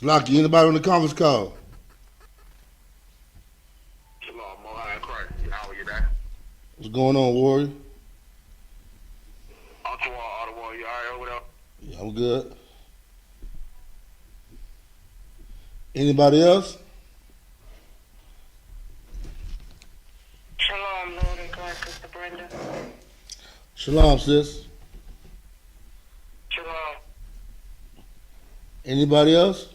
Slocky, anybody on the conference call? Shalom, Mohai and Christ. How are you there? What's going on, Warrior? Ottawa, you alright over there? Yeah, I'm good. Anybody else? Shalom, Lord and God, Sister Brenda. Shalom, sis. Shalom. Anybody else?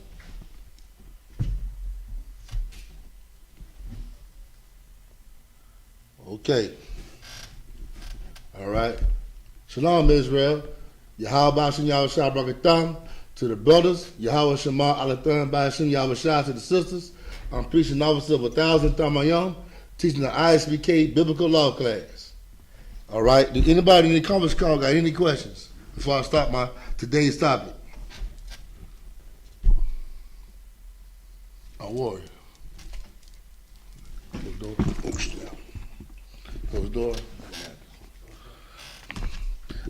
Okay. All right. Shalom, Israel. Yahweh Ba'ashem Yahweh Shah Barakatam to the brothers. Yahweh Shema Alathan Ba'ashem Yahweh Shah to the sisters. I'm preaching officer of 1,000 Tamayam, teaching the I.S.U.P.K biblical law class. All right. Do anybody in the conference call got any questions before I start my today's topic? A warrior. Close the door. Close the door.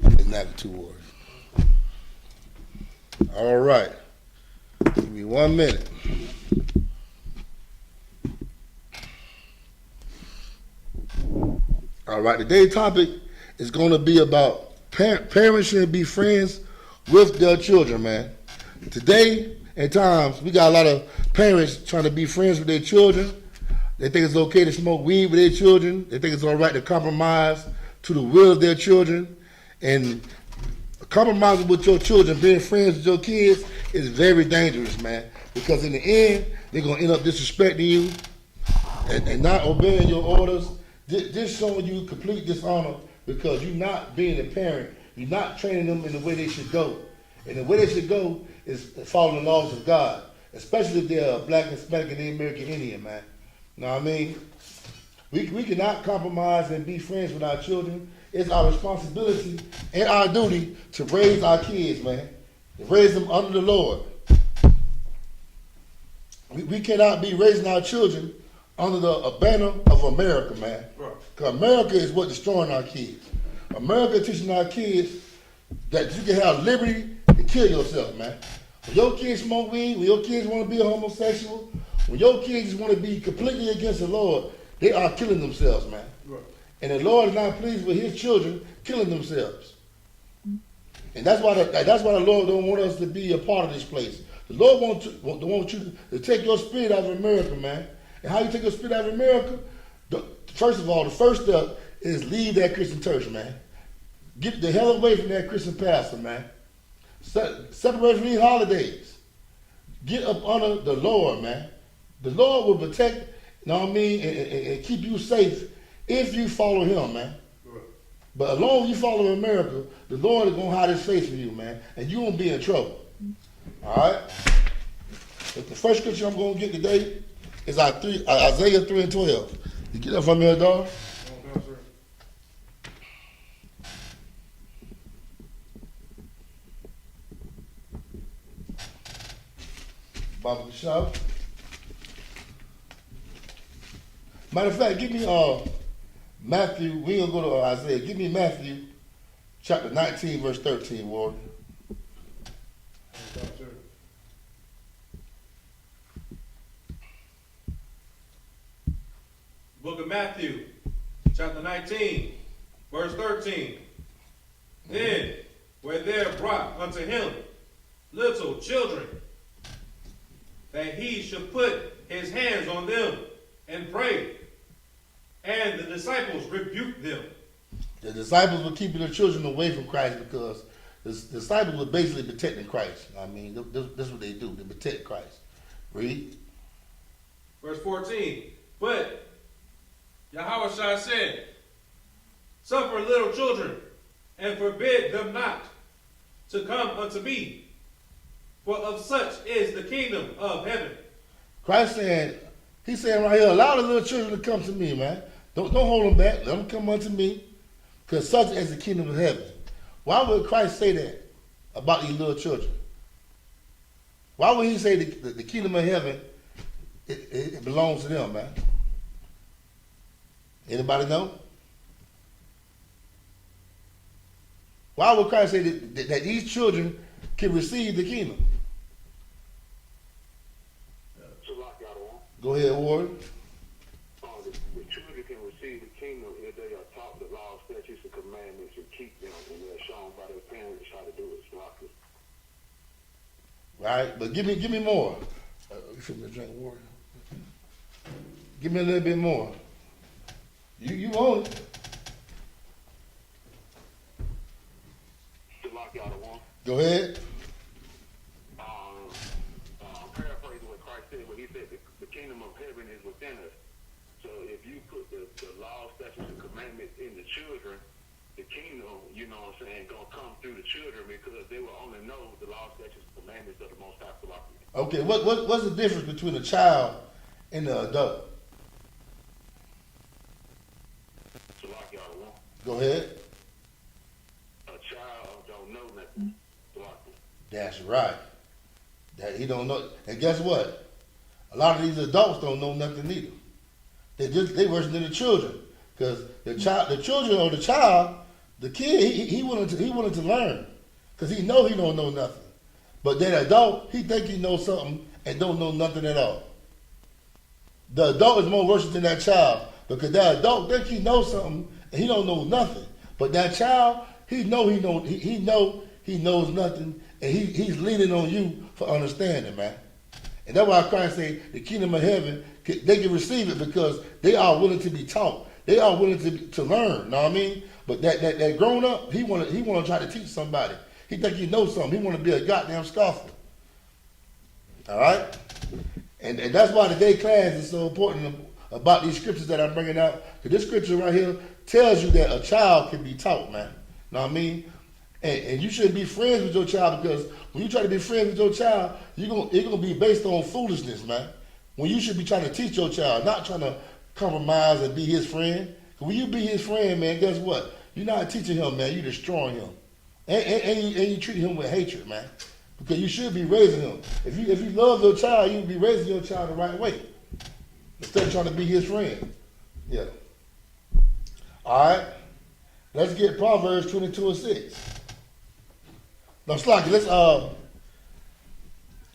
I'm not two warriors. All right. Give me 1 minute. All right. Today's topic is going to be about parents should be friends with their children, man. Today, at times, we got a lot of parents trying to be friends with their children. They think it's okay to smoke weed with their children. They think it's all right to compromise to the will of their children. And compromising with your children, being friends with your kids is very dangerous, man. Because in the end, they're going to end up disrespecting you and not obeying your orders. Just showing you complete dishonor because you're not being a parent. You're not training them in the way they should go. And the way they should go is following the laws of God, especially if they're black, Hispanic, and Native American Indian, man. You know what I mean? We cannot compromise and be friends with our children. It's our responsibility and our duty to raise our kids, man. To raise them under the Lord. We cannot be raising our children under the banner of America, man. Because America is what's destroying our kids. America is teaching our kids that you can have liberty to kill yourself, man. When your kids smoke weed, when your kids want to be a homosexual, when your kids want to be completely against the Lord, they are killing themselves, man. Right. And the Lord is not pleased with his children killing themselves. And that's why the Lord don't want us to be a part of this place. The Lord wants you to take your spirit out of America, man. And how you take your spirit out of America? First of all, the first step is leave that Christian church, man. Get the hell away from that Christian pastor, man. Separate from these holidays. Get up under the Lord, man. The Lord will protect, you know what I mean, and keep you safe if you follow him, man. Right. But as long as you follow America, the Lord is going to hide his face from you, man, and you won't be in trouble. All right? But the first scripture I'm going to get today is Isaiah 3 and 12. You get that from me, dog? Bible shop. Matter of fact, give me Matthew. We ain't gonna go to Isaiah. Give me Matthew chapter 19, verse 13, Warren. Book of Matthew, chapter 19, verse 13. Then were there brought unto him little children, that he should put his hands on them and pray. And the disciples rebuked them. The disciples were keeping their children away from Christ because the disciples were basically protecting Christ. I mean, that's what they do. They protect Christ. Read. Verse 14. But Yahushua said, suffer little children, and forbid them not to come unto me, for of such is the kingdom of heaven. Christ saying, he's saying right here, allow the little children to come to me, man. Don't hold them back. Let them come unto me, because such is the kingdom of heaven. Why would Christ say that about these little children? Why would he say the kingdom of heaven, it belongs to them, man? Anybody know? Why would Christ say that these children can receive the kingdom? Go ahead, Warren. The children can receive the kingdom if they are taught the law, statutes, and commandments and keep them, and they're shown by their parents how to do it. Right, but give me more. You should be drinking water. Give me a little bit more. You want it. Go ahead. Paraphrasing what Christ said, but he said the kingdom of heaven is within us. So if you put the law, statutes, and commandments in the children, the kingdom, you know what I'm saying, gonna come through the children because they will only know the law, statutes, and commandments of the Most High. Okay, what's the difference between a child and the adult? Go ahead. A child don't know nothing. That's right. That he don't know. And guess what? A lot of these adults don't know nothing either. They worse than the children. Because the children or the child, the kid, he wanted to learn. Because he know he don't know nothing. But that adult, he think he knows something and don't know nothing at all. The adult is more worse than that child. Because that adult think he knows something and he don't know nothing. But that child, he knows nothing, and he's leaning on you for understanding, man. And that's why Christ say the kingdom of heaven, they can receive it because they are willing to be taught. They are willing to learn, know what I mean? But that grown up, he wanna try to teach somebody. He think he knows something. He wanna be a goddamn scoffer. All right? And that's why today's class is so important about these scriptures that I'm bringing out. Because this scripture right here tells you that a child can be taught, man. Know what I mean? And you shouldn't be friends with your child because when you try to be friends with your child, it's gonna be based on foolishness, man. When you should be trying to teach your child, not trying to compromise and be his friend. When you be his friend, man, guess what? You're not teaching him, man. You're destroying him, and you treat him with hatred, man. Because you should be raising him. If you love your child, you be raising your child the right way instead of trying to be his friend. Yeah. All right. Let's get Proverbs 22:6. No, Slocky, let's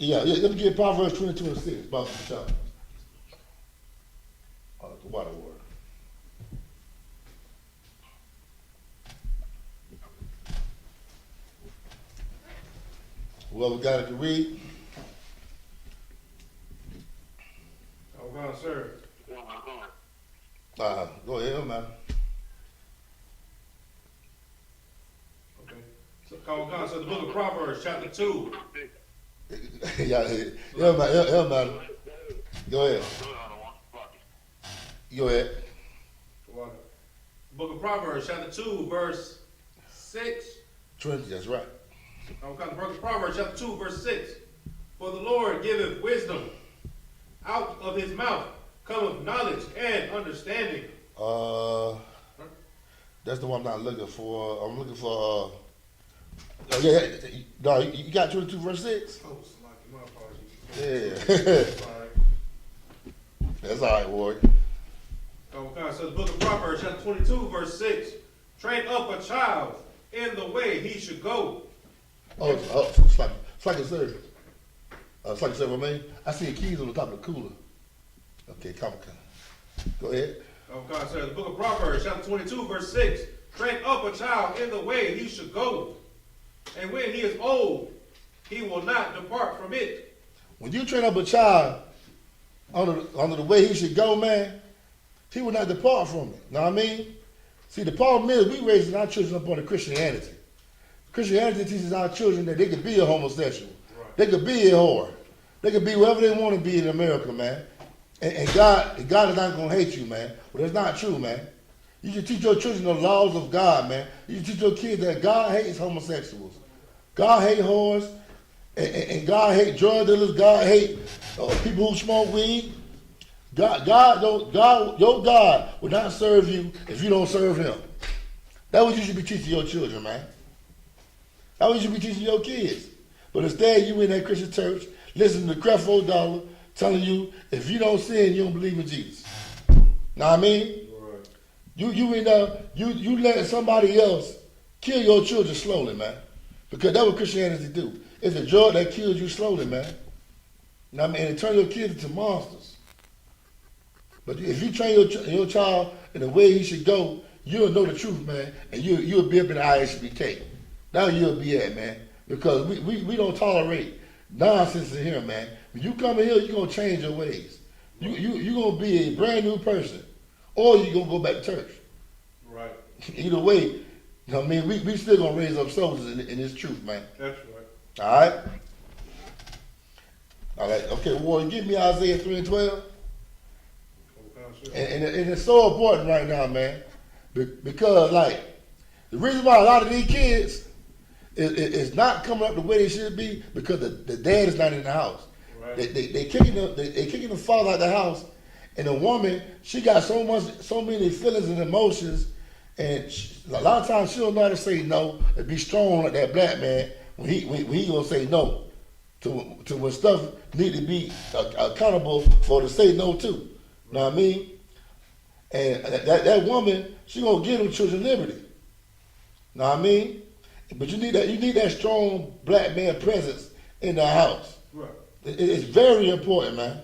let me get Proverbs 22:6 about the child. The water word. Whoever got it to read. Oh God, sir. Go ahead, man. Okay. So, so the book of Proverbs, chapter 2. yeah, man. Go ahead. Go ahead. Book of Proverbs, chapter 2, verse 6. Trinity, that's right. Okay, the book of Proverbs, chapter 2, verse 6. For the Lord giveth wisdom, out of his mouth cometh knowledge and understanding. That's the one I'm not looking for. I'm looking for. No, you got 22 verse 6. Oh, Slocky, my apologies. Yeah. That's all right, Ward. Okay, so the book of Proverbs, chapter 22, verse 6. Train up a child in the way he should go. It's like a sir. It's like a sir, my man. I see the keys on the top of the cooler. Okay, come. Go ahead. Okay, so the book of Proverbs, chapter 22, verse 6. Train up a child in the way he should go. And when he is old, he will not depart from it. When you train up a child under the way he should go, man, he will not depart from it. Know what I mean? See, the problem is we raising our children up on the Christianity. Christianity teaches our children that they could be a homosexual. Right. They could be a whore. They could be whatever they want to be in America, man. And God is not going to hate you, man. But that's not true, man. You should teach your children the laws of God, man. You should teach your kids that God hates homosexuals. God hates whores. And God hates drug dealers. God hates people who smoke weed. Your God will not serve you if you don't serve him. That's what you should be teaching your children, man. That's what you should be teaching your kids. But instead, you in that Christian church, listening to Creflo Dollar, telling you, if you don't sin, you don't believe in Jesus. Know what I mean? Right. You let somebody else kill your children slowly, man. Because that's what Christianity do. It's a drug that kills you slowly, man. Know what I mean? And it turns your kids into monsters. But if you train your child in the way he should go, you'll know the truth, man, and you'll be up in the I.S.U.P.K. Now you'll be at, man, because we don't tolerate nonsense in here, man. When you come in here, you're gonna change your ways. You gonna be a brand new person, or you gonna go back to church. Right. Either way, you know what I mean, we still gonna raise up soldiers in this truth, man. That's right. All right. All right. Okay, Warren, give me Isaiah 3:12. And it's so important right now, man, because like the reason why a lot of these kids is not coming up the way they should be because the dad is not in the house. Right. They kicking the father out of the house, and the woman, she got so many feelings and emotions, and a lot of times she don't know how to say no and be strong like that black man when he gonna say no to when stuff need to be accountable for to say no to. Know what I mean? And that woman, she gonna give them children liberty. Know what I mean? But you need that strong black man presence in the house. Right. It's very important, man.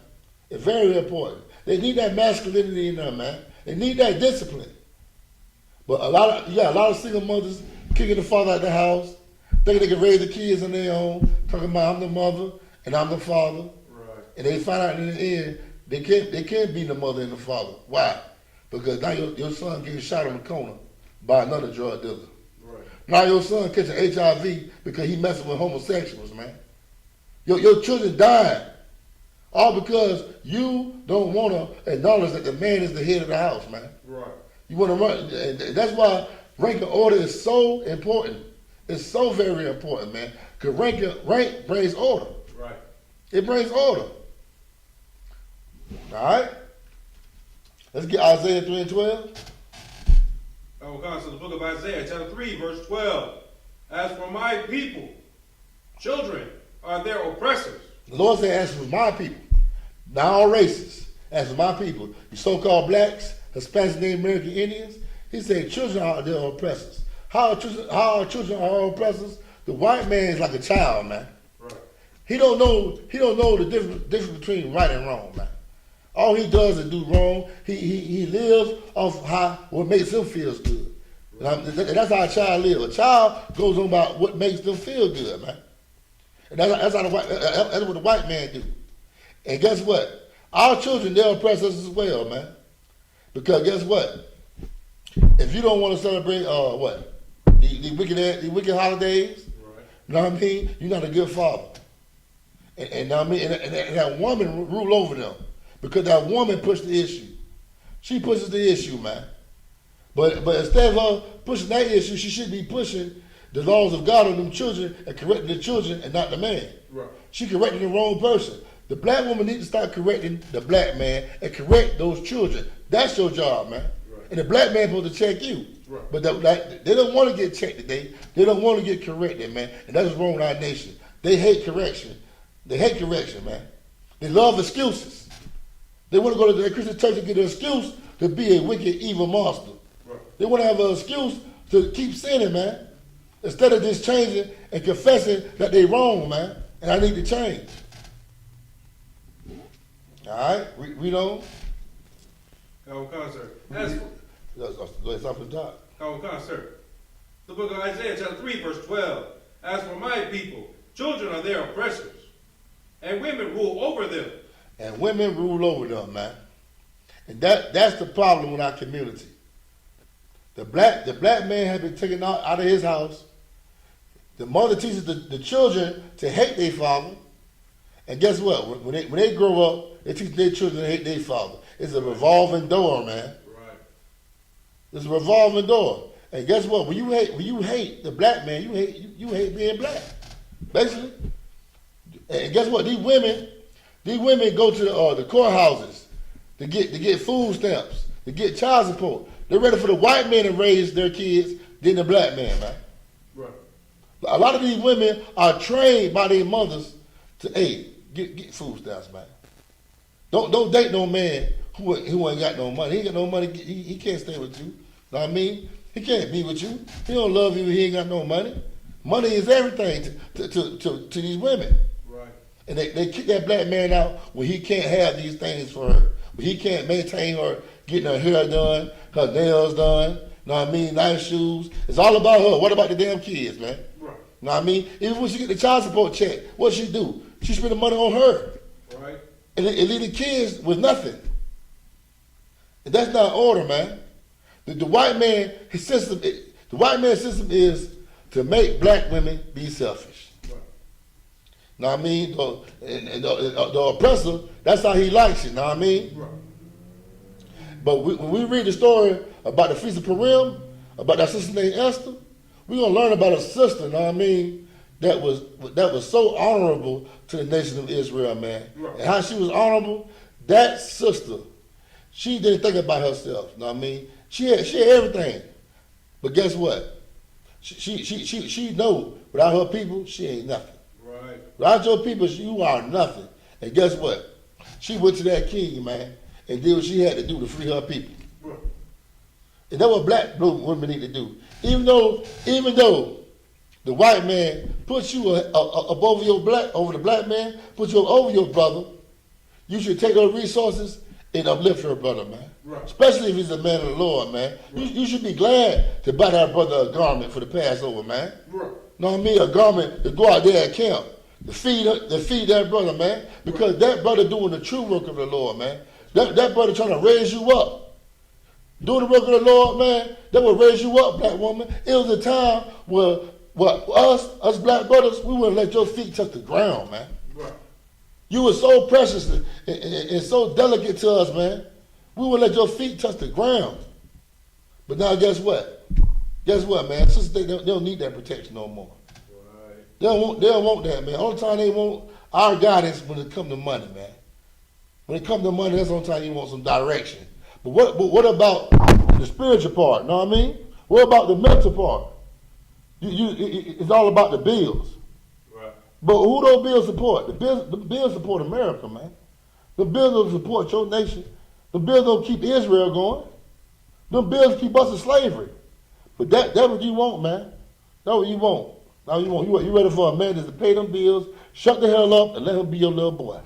It's very important. They need that masculinity in them, man. They need that discipline. But you got a lot of single mothers kicking the father out the house, thinking they can raise the kids on their own, talking about I'm the mother and I'm the father. Right. And they find out in the end they can't be the mother and the father. Why? Because now your son getting shot on the corner by another drug dealer. Right. Now your son catching HIV because he messing with homosexuals, man. Your children dying. All because you don't want to acknowledge that the man is the head of the house, man. Right. You want to run. And that's why rank and order is so important. It's so very important, man. Because rank brings order. Right. It brings order. All right? Let's get Isaiah 3:12. I will come to the book of Isaiah, chapter 3, verse 12. As for my people, children are their oppressors. The Lord said, as for my people, not all races, as for my people, you so-called blacks, Hispanics, Native American Indians, he said, children are their oppressors. How are children our oppressors? The white man is like a child, man. Right. He don't know the difference between right and wrong, man. All he does is do wrong. He lives off what makes him feel good. And that's how a child lives. A child goes on about what makes them feel good, man. And that's what the white man do. And guess what? Our children, they'll oppress us as well, man. Because guess what? If you don't want to celebrate the wicked holidays, Right. you know what I mean? You're not a good father. And I mean, and that woman rule over them. Because that woman pushed the issue. She pushes the issue, man. But instead of her pushing that issue, she should be pushing the laws of God on them children and correcting the children and not the man. Right. She correcting the wrong person. The black woman needs to start correcting the black man and correct those children. That's your job, man. Right. And the black man supposed to check you. Right. But they don't want to get checked today. They don't want to get corrected, man. And that's what's wrong with our nation. They hate correction. They hate correction, man. They love excuses. They want to go to the Christian church and get an excuse to be a wicked, evil monster. Right. They want to have an excuse to keep sinning, man. Instead of just changing and confessing that they wrong, man. And I need to change. All right? Read on. I will come, sir. As for, Go ahead, stop and talk. I will come, sir. The book of Isaiah, chapter 3, verse 12. As for my people, children are their oppressors, and women rule over them. And women rule over them, man. And that's the problem with our community. The black man has been taken out of his house. The mother teaches the children to hate their father. And guess what? When they grow up, they teach their children to hate their father. It's a revolving door, man. Right. It's a revolving door. And guess what? When you hate the black man, you hate being black. Basically. And guess what? These women go to the courthouses to get food stamps, to get child support. They're ready for the white man to raise their kids than the black man, man. Right. A lot of these women are trained by their mothers to, hey, get food stamps, man. Don't date no man who ain't got no money. He ain't got no money. He can't stay with you. Know what I mean? He can't be with you. He don't love you. He ain't got no money. Money is everything to these women. Right. And they kick that black man out when he can't have these things for her. but he can't maintain her getting her hair done, her nails done, know what I mean, nice shoes. It's all about her. What about the damn kids, man? Right. Know what I mean? Even when she get the child support check, what she do? She spend the money on her. Right. And leave the kids with nothing. And that's not order, man. The white man, his system, the white man's system is to make black women be selfish. Right. Know what I mean? The oppressor, that's how he likes it, know what I mean? Right. But when we read the story about the Feast of Purim, about that sister named Esther, we're going to learn about a sister, know what I mean, that was so honorable to the nation of Israel, man. Right. And how she was honorable, that sister, she didn't think about herself, know what I mean? She had everything. But guess what? She know without her people, she ain't nothing. Right. Without your people, you are nothing. And guess what? She went to that king, man, and did what she had to do to free her people. Right. And that's what black women need to do. Even though the white man puts you up over the black man, puts you up over your brother, you should take her resources and uplift her brother, man. Right. Especially if he's a man of the Lord, man. Right. You should be glad to buy that brother a garment for the Passover, man. Right. Know what I mean? A garment to go out there and camp. To feed that brother, man. Because that brother doing the true work of the Lord, man. That brother trying to raise you up. Doing the work of the Lord, man, that will raise you up, black woman. It was a time where us black brothers, we wouldn't let your feet touch the ground, man. Right. You were so precious and so delicate to us, man. We wouldn't let your feet touch the ground. But now guess what? Guess what, man? Sisters, they don't need that protection no more. Right. They don't want that, man. Only time they want our guidance when it comes to money, man. When it comes to money, that's the only time you want some direction. But what about the spiritual part? Know what I mean? What about the mental part? It's all about the bills. Right. But who those bills support? The bills support America, man. The bills don't support your nation. The bills don't keep Israel going. The bills keep us in slavery. But that's what you want, man. That's what you want. Now you ready for a man that's to pay them bills, shut the hell up, and let him be your little boy.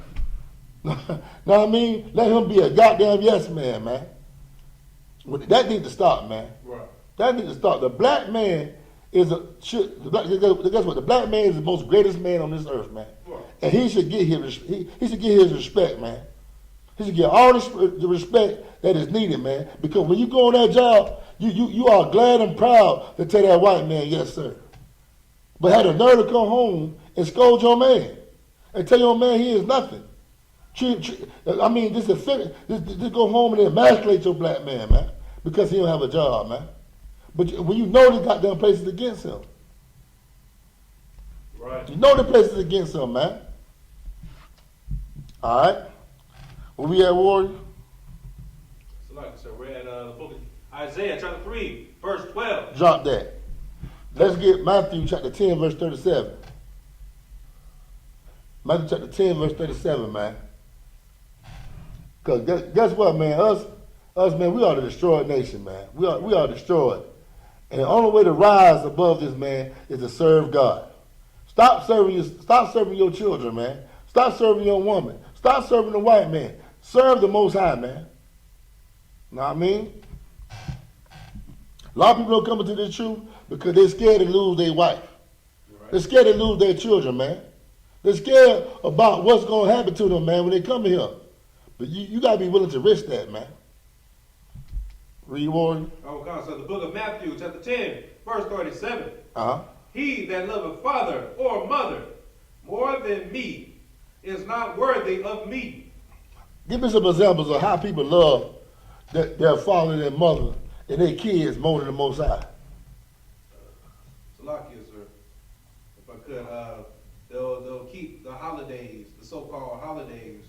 Know what I mean? Let him be a goddamn yes man, man. That needs to stop, man. Right. That needs to stop. The black man guess what? The black man is the most greatest man on this earth, man. Right. And he should get his respect, man. He should get all the respect that is needed, man. Because when you go on that job, you are glad and proud to tell that white man, yes, sir. But had the nerve to come home and scold your man and tell your man he is nothing. Just go home and emasculate your black man, because he don't have a job, man. But when you know the goddamn places against him. Right. You know the places against him, man. All right? Where we at, Warrior? So like I said, we're at the book of Isaiah, chapter 3, verse 12. Drop that. Let's get Matthew chapter 10, verse 37. Matthew chapter 10, verse 37, man. Because guess what, man? Us, man, we are the destroyed nation, man. We are destroyed. And the only way to rise above this, man, is to serve God. Stop serving your children, man. Stop serving your woman. Stop serving the white man. Serve the Most High, man. Know what I mean? A lot of people don't come into this truth because they're scared to lose their wife. Right. They're scared to lose their children, man. They're scared about what's going to happen to them, man, when they come here. But you got to be willing to risk that, man. Read, Warren. Okay, so the book of Matthew, chapter 10, verse 37. Uh-huh. He that loveth father or mother more than me is not worthy of me. Give me some examples of how people love their father and their mother and their kids more than the Most High. Salakia, sir. If I could, they'll keep the holidays, the so-called holidays,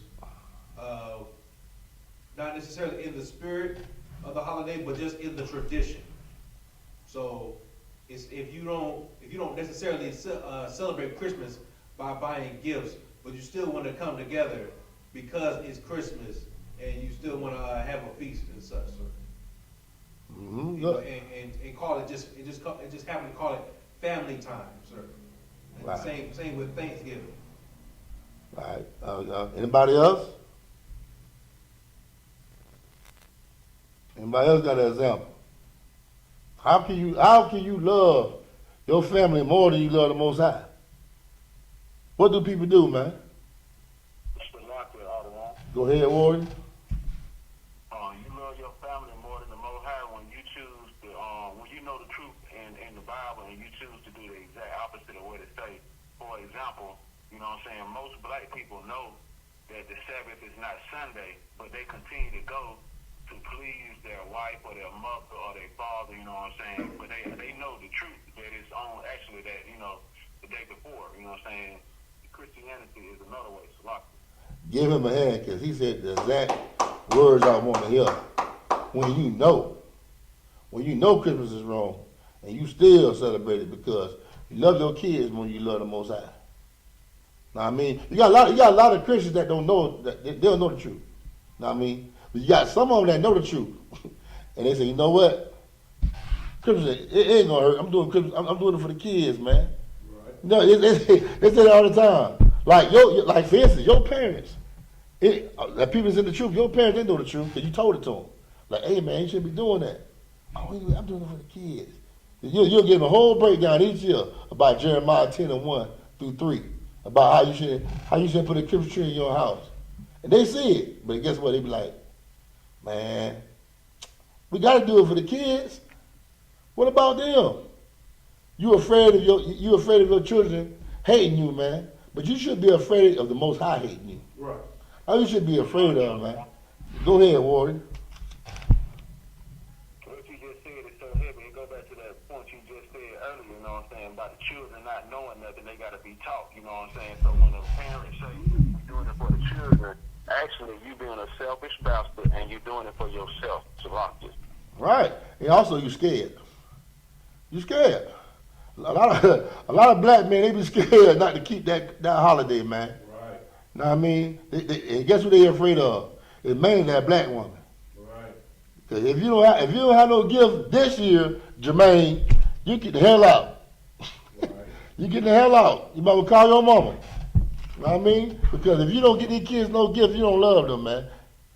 not necessarily in the spirit of the holiday, but just in the tradition. So, if you don't necessarily celebrate Christmas by buying gifts, but you still want to come together because it's Christmas and you still want to have a feast and such, sir. Mm-hmm. You know, and call it just happen to call it family time, sir. And Right. same with Thanksgiving. All right. Anybody else? Anybody else got an example? How can you love your family more than you love the Most High? What do people do, man? Go ahead, Warren. You love your family more than the Most High when you choose to, when you know the truth in the Bible and you choose to do the exact opposite of what it says. For example, you know what I'm saying, most black people know that the Sabbath is not Sunday, but they continue to go to please their wife or their mother or their father, you know what I'm saying? But they know the truth that it's on actually that, you know, the day before, you know what I'm saying? Christianity is another way. Give him a hand, because he said the exact words I want to hear. When you know Christmas is wrong, and you still celebrate it because you love your kids when you love the Most High. Now, I mean, you got a lot of Christians that don't know, that they don't know the truth. Now, I mean, but you got some of them that know the truth, and they say, you know what? Christmas, it ain't gonna hurt. I'm doing Christmas. I'm doing it for the kids, man. Right. No, they say that all the time. Like for instance, your parents. That people's in the truth. Your parents didn't know the truth because you told it to them. Like, hey man, you shouldn't be doing that. Oh, I'm doing it for the kids. You'll give them a whole breakdown each year about Jeremiah 10:1-3 about how you should put a Christmas tree in your house. And they see it, but guess what? They be like, man, we got to do it for the kids. What about them? You afraid of your children hating you, man. But you should be afraid of the Most High hating you. Right. How you should be afraid of, man. Go ahead, Warren. What you just said is so heavy. It go back to that point you just said earlier, you know what I'm saying, about the children not knowing nothing, they got to be taught, you know what I'm saying? So when a parent say you're doing it for the children, actually you being a selfish bastard and you're doing it for yourself. Right. And also you scared. You scared. A lot of black men, they be scared not to keep that holiday, man. Right. Know what I mean? And guess what they afraid of? It's mainly that black woman. Right. Because if you don't have no gift this year, Jermaine, you get the hell out. Right. You get the hell out. You might well call your mama. Know what I mean? Because if you don't get these kids no gift, you don't love them, man.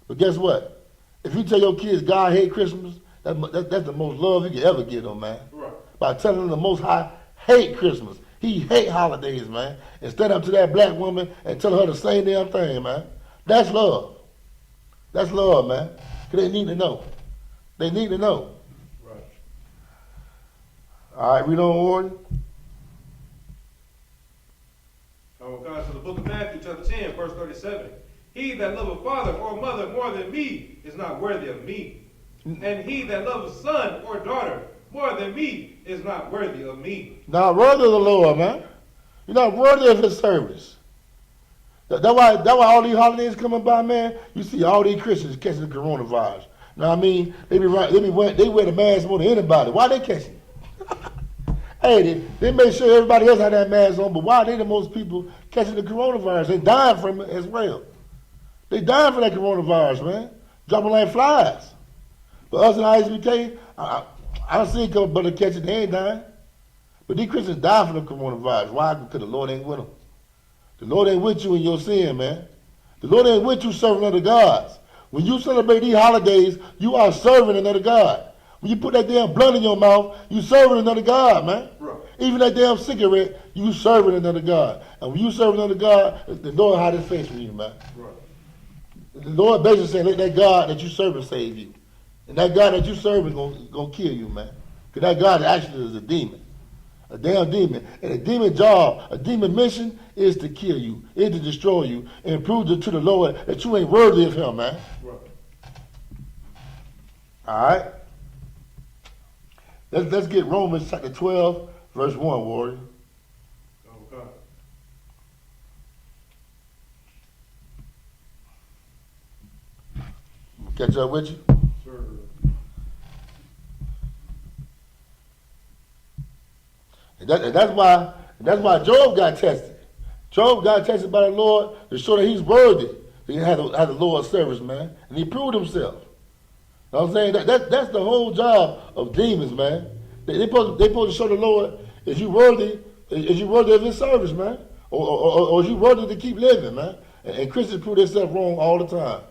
But guess what? If you tell your kids God hate Christmas, that's the most love you can ever give them, man. Right. By telling them the Most High hate Christmas. He hate holidays, man. And stand up to that black woman and tell her the same damn thing, man. That's love. That's love, man. Because they need to know. They need to know. Right. All right, read on, Warren. God, so the book of Matthew, chapter 10, verse 37. He that loveth father or mother more than me is not worthy of me. And he that loveth son or daughter more than me is not worthy of me. Not worthy of the Lord, man. You're not worthy of his service. That's why all these holidays coming by, man. You see all these Christians catching the coronavirus. You know what I mean? They wear the mask more than anybody. Why they catching it? Hey, they make sure everybody else had that mask on, but why are they the most people catching the coronavirus? They dying from it as well. They dying from that coronavirus, man. Dropping like flies. But us in I.S.U.P.K, I don't see a couple brothers catching, they ain't dying. But these Christians die from the coronavirus. Why? Because the Lord ain't with them. The Lord ain't with you in your sin, man. The Lord ain't with you serving other gods. When you celebrate these holidays, you are serving another God. When you put that damn blood in your mouth, you serving another God, man. Right. Even that damn cigarette, you serving another God. And when you serve another God, the Lord hide his face from you, man. Right. The Lord basically saying, let that God that you serving save you. And that God that you serving gonna kill you, man. Because that God actually is a demon. A damn demon. And a demon job, a demon mission is to kill you, is to destroy you, and prove to the Lord that you ain't worthy of him, man. Right. All right? Let's get Romans chapter 12, verse 1, Warrior. Okay. Catch up with you? Sure. And that's why Job got tested. Job got tested by the Lord to show that he's worthy. He had the Lord's service, man. And he proved himself. You know what I'm saying? That's the whole job of demons, man. They supposed to show the Lord, is you worthy of his service, man? Or is you worthy to keep living, man? And Christians prove themselves wrong all the time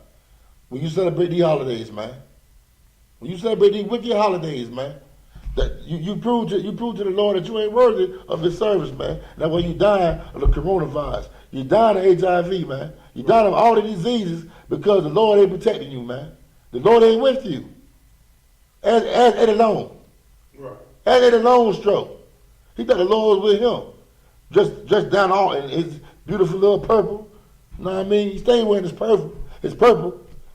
when you celebrate these holidays, man. When you celebrate these wicked holidays, man, that you prove to the Lord that you ain't worthy of His service, man. That's why you dying of the coronavirus. You dying of HIV, man. You dying of all the diseases because the Lord ain't protecting you, man. The Lord ain't with you. As Eddie Long. Right. As Eddie Long stroke. He thought the Lord was with him. Just down all in his beautiful little purple. You know what I mean? He stayed wearing his purple.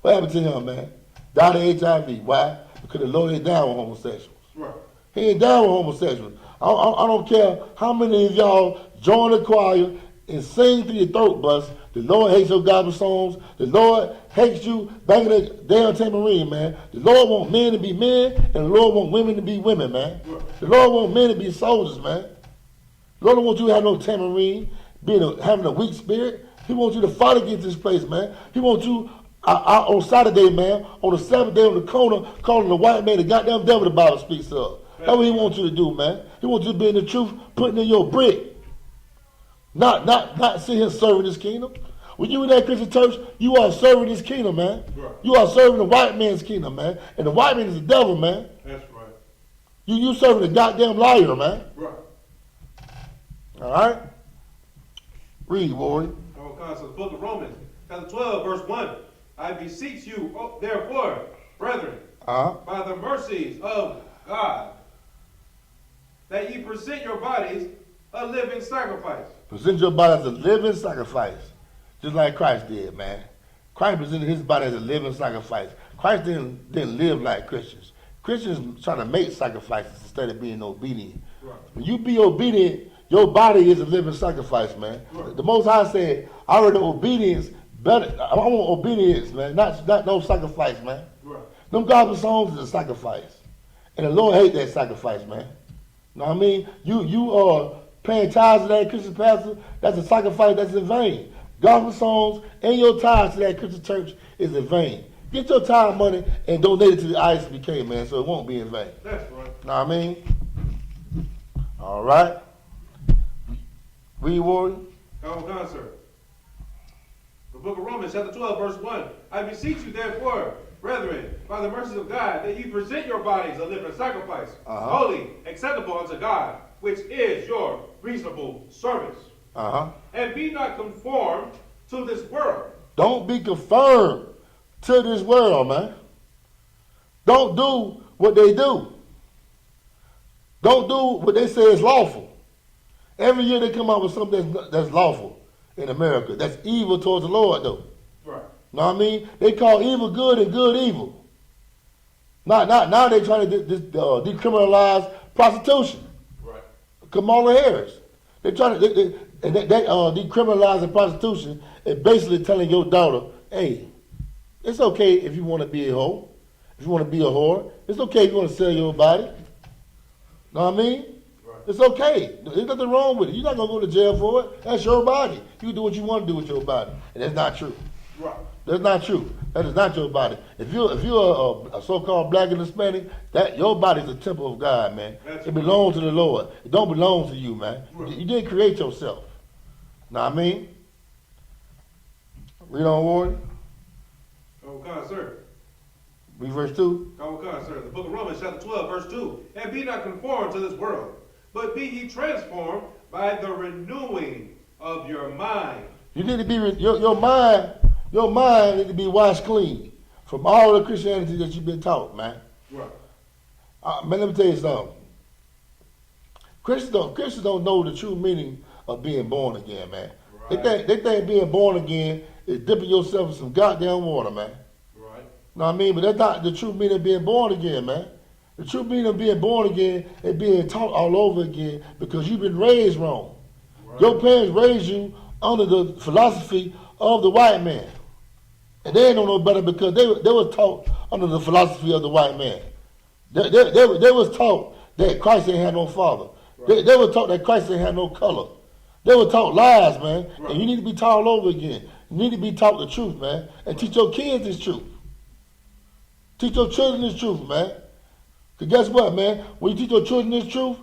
What happened to him, man? Died of HIV. Why? Because the Lord ain't down with homosexuals. Right. He ain't down with homosexuals. I don't care how many of y'all join the choir and sing through your throat bust. The Lord hates your gospel songs. The Lord hates you banging the damn tambourine, man. The Lord wants men to be men, and the Lord wants women to be women, man. The Lord wants men to be soldiers, man. The Lord don't want you to have no tambourine, having a weak spirit. He wants you to fight against this place, man. He wants you on Saturday, man, on the seventh day on the corner, calling the white man the goddamn devil the Bible speaks of. That's what he wants you to do, man. He wants you to be in the truth, putting in your brick. Not sitting here serving this kingdom. When you in that Christian church, you are serving this kingdom, man. Right. You are serving the white man's kingdom, man. And the white man is the devil, man. That's right. You serving the goddamn liar, man. Right. All right? Read, boy. Okay, so the book of Romans, chapter 12, verse 1. I beseech you, therefore, brethren, by the mercies of God, that ye present your bodies a living sacrifice. Present your body as a living sacrifice, just like Christ did, man. Christ presented his body as a living sacrifice. Christ didn't live like Christians. Christians trying to make sacrifices instead of being obedient. Right. When you be obedient, your body is a living sacrifice, man. Right. The Most High said, I rather obedience better. I want obedience, man, not no sacrifice, man. Right. Them gospel songs is a sacrifice. And the Lord hates that sacrifice, man. You know what I mean? You are paying tithes to that Christian pastor, that's a sacrifice that's in vain. Gospel songs and your tithes to that Christian church is in vain. Get your tithe money and donate it to the I.S.U.P.K, man, so it won't be in vain. That's right. Know what I mean? All right. Read, Warrior. Okay, sir. The book of Romans, chapter 12, verse 1. I beseech you, therefore, brethren, by the mercies of God, that ye present your bodies a living sacrifice, holy, acceptable unto God, which is your reasonable service. And be not conformed to this world. Don't be conformed to this world, man. Don't do what they do. Don't do what they say is lawful. Every year they come out with something that's lawful in America. That's evil towards the Lord, though. Right. Know what I mean? They call evil good and good evil. Now they trying to decriminalize prostitution. Right. Kamala Harris. They trying to decriminalizing prostitution and basically telling your daughter, hey, it's okay if you want to be a hoe, if you want to be a whore. It's okay if you want to sell your body. Know what I mean? Right. It's okay. There's nothing wrong with it. You're not going to go to jail for it. That's your body. You can do what you want to do with your body. And that's not true. Right. That's not true. That is not your body. If you're a so-called black and Hispanic, that your body is a temple of God, man. It belongs to the Lord. It don't belong to you, man. Right. You didn't create yourself. Know what I mean? Read on, Warren. Okay, sir. Read verse 2. Okay, sir. The book of Romans, chapter 12, verse 2. And be not conformed to this world, but be ye transformed by the renewing of your mind. You need to be your mind. Your mind need to be washed clean from all the Christianity that you've been taught, man. Right. Man, let me tell you something. Christians don't know the true meaning of being born again, man. Right. They think being born again is dipping yourself in some goddamn water, man. Right. Know what I mean? But that's not the true meaning of being born again, man. The true meaning of being born again is being taught all over again because you've been raised wrong. Right. Your parents raised you under the philosophy of the white man. And they ain't know no better because they were taught under the philosophy of the white man. They was taught that Christ ain't had no father. Right. They were taught that Christ ain't had no color. They were taught lies, man. Right. And you need to be taught all over again. You need to be taught the truth, man. And teach your kids this truth. Teach your children this truth, man. Because guess what, man? When you teach your children this truth,